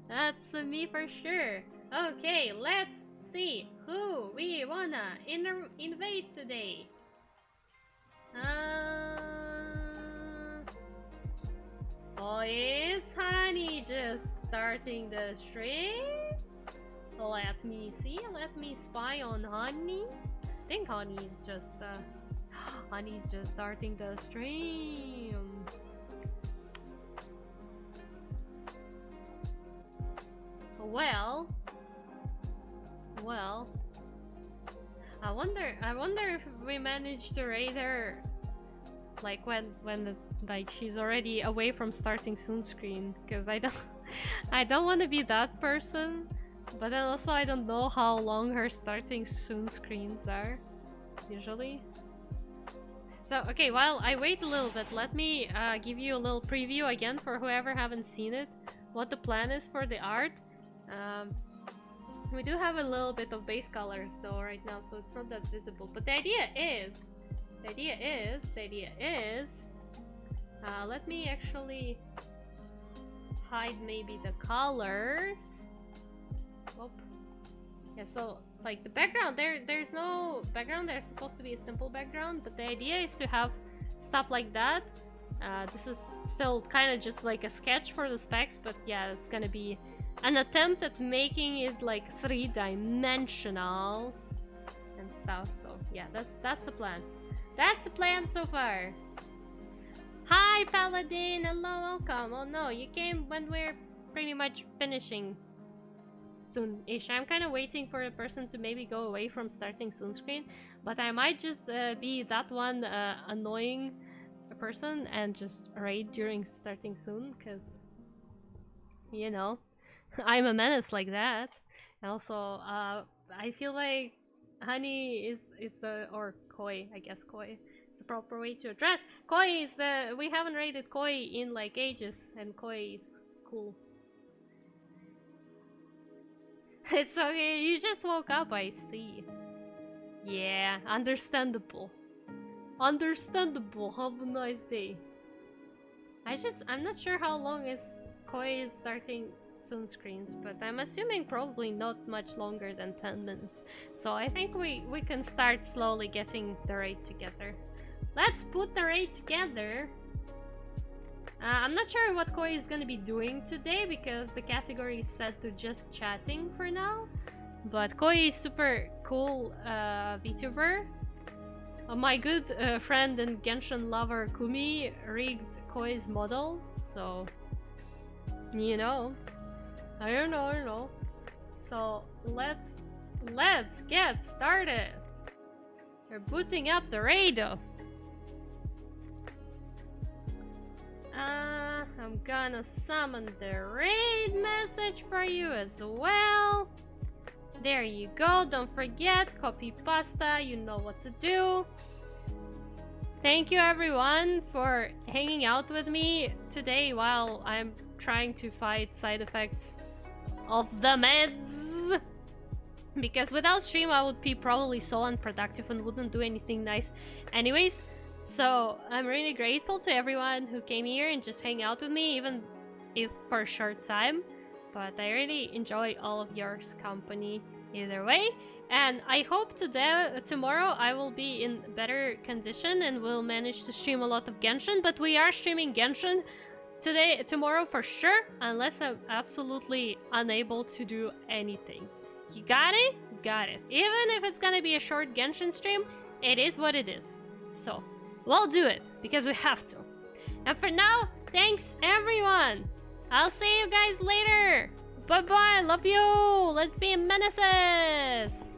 That's me for sure. Okay, let's see who we wanna invade today. Oh, is Honey just starting the stream? Let me see, let me spy on Honey. I think Honey's just starting the stream. Well, I wonder if we managed to raid her, like like she's already away from starting soon screen, because I don't want to be that person, but then also I don't know how long her starting soon screens are, usually. So, okay, while I wait a little bit, let me give you a little preview again for whoever haven't seen it, what the plan is for the art. We do have a little bit of base colors though right now, so it's not that visible. But the idea is, let me actually hide maybe the colors. Oh, yeah. So like the background, there's no background. There's supposed to be a simple background, but the idea is to have stuff like that. This is still kind of just like a sketch for the specs, but yeah, it's gonna be an attempt at making it like 3-dimensional and stuff. So yeah, that's the plan. That's the plan so far. Hi Paladin, hello, welcome. Oh no, you came when we're pretty much finishing soon-ish. I'm kind of waiting for a person to maybe go away from starting soon screen, but I might just be that one annoying person and just raid during starting soon, because you know I'm a menace like that. And also I feel like honey is or koi, I guess koi is the proper way to address. Koi is we haven't raided koi in like ages, and koi is cool. It's okay, you just woke up, I see. Yeah, understandable. Understandable, have a nice day. I'm not sure how long is Koi is starting soon screens, but I'm assuming probably not much longer than 10 minutes. So I think we can start slowly getting the raid together. Let's put the raid together. I'm not sure what Koi is gonna be doing today because the category is set to just chatting for now. But Koi is super cool VTuber. My good friend and Genshin lover Kumi rigged Koi's model, so you know. I don't know. So let's get started. We're booting up the raid. I'm gonna summon the raid message for you as well. There you go. Don't forget, copy pasta. You know what to do. Thank you everyone for hanging out with me today while I'm trying to fight side effects of the meds. Because without stream I would be probably so unproductive and wouldn't do anything nice anyways. So I'm really grateful to everyone who came here and just hang out with me, even if for a short time. But I really enjoy all of your company either way. And I hope tomorrow I will be in better condition and will manage to stream a lot of Genshin. But we are streaming Genshin tomorrow for sure, unless I'm absolutely unable to do anything. You got it? Got it. Even if it's gonna be a short Genshin stream, it is what it is. So, we'll do it, because we have to. And for now, thanks everyone! I'll see you guys later! Bye-bye, love you! Let's be menaces!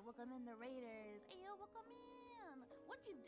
Welcome in the Raiders. Ayo, welcome in. What you do?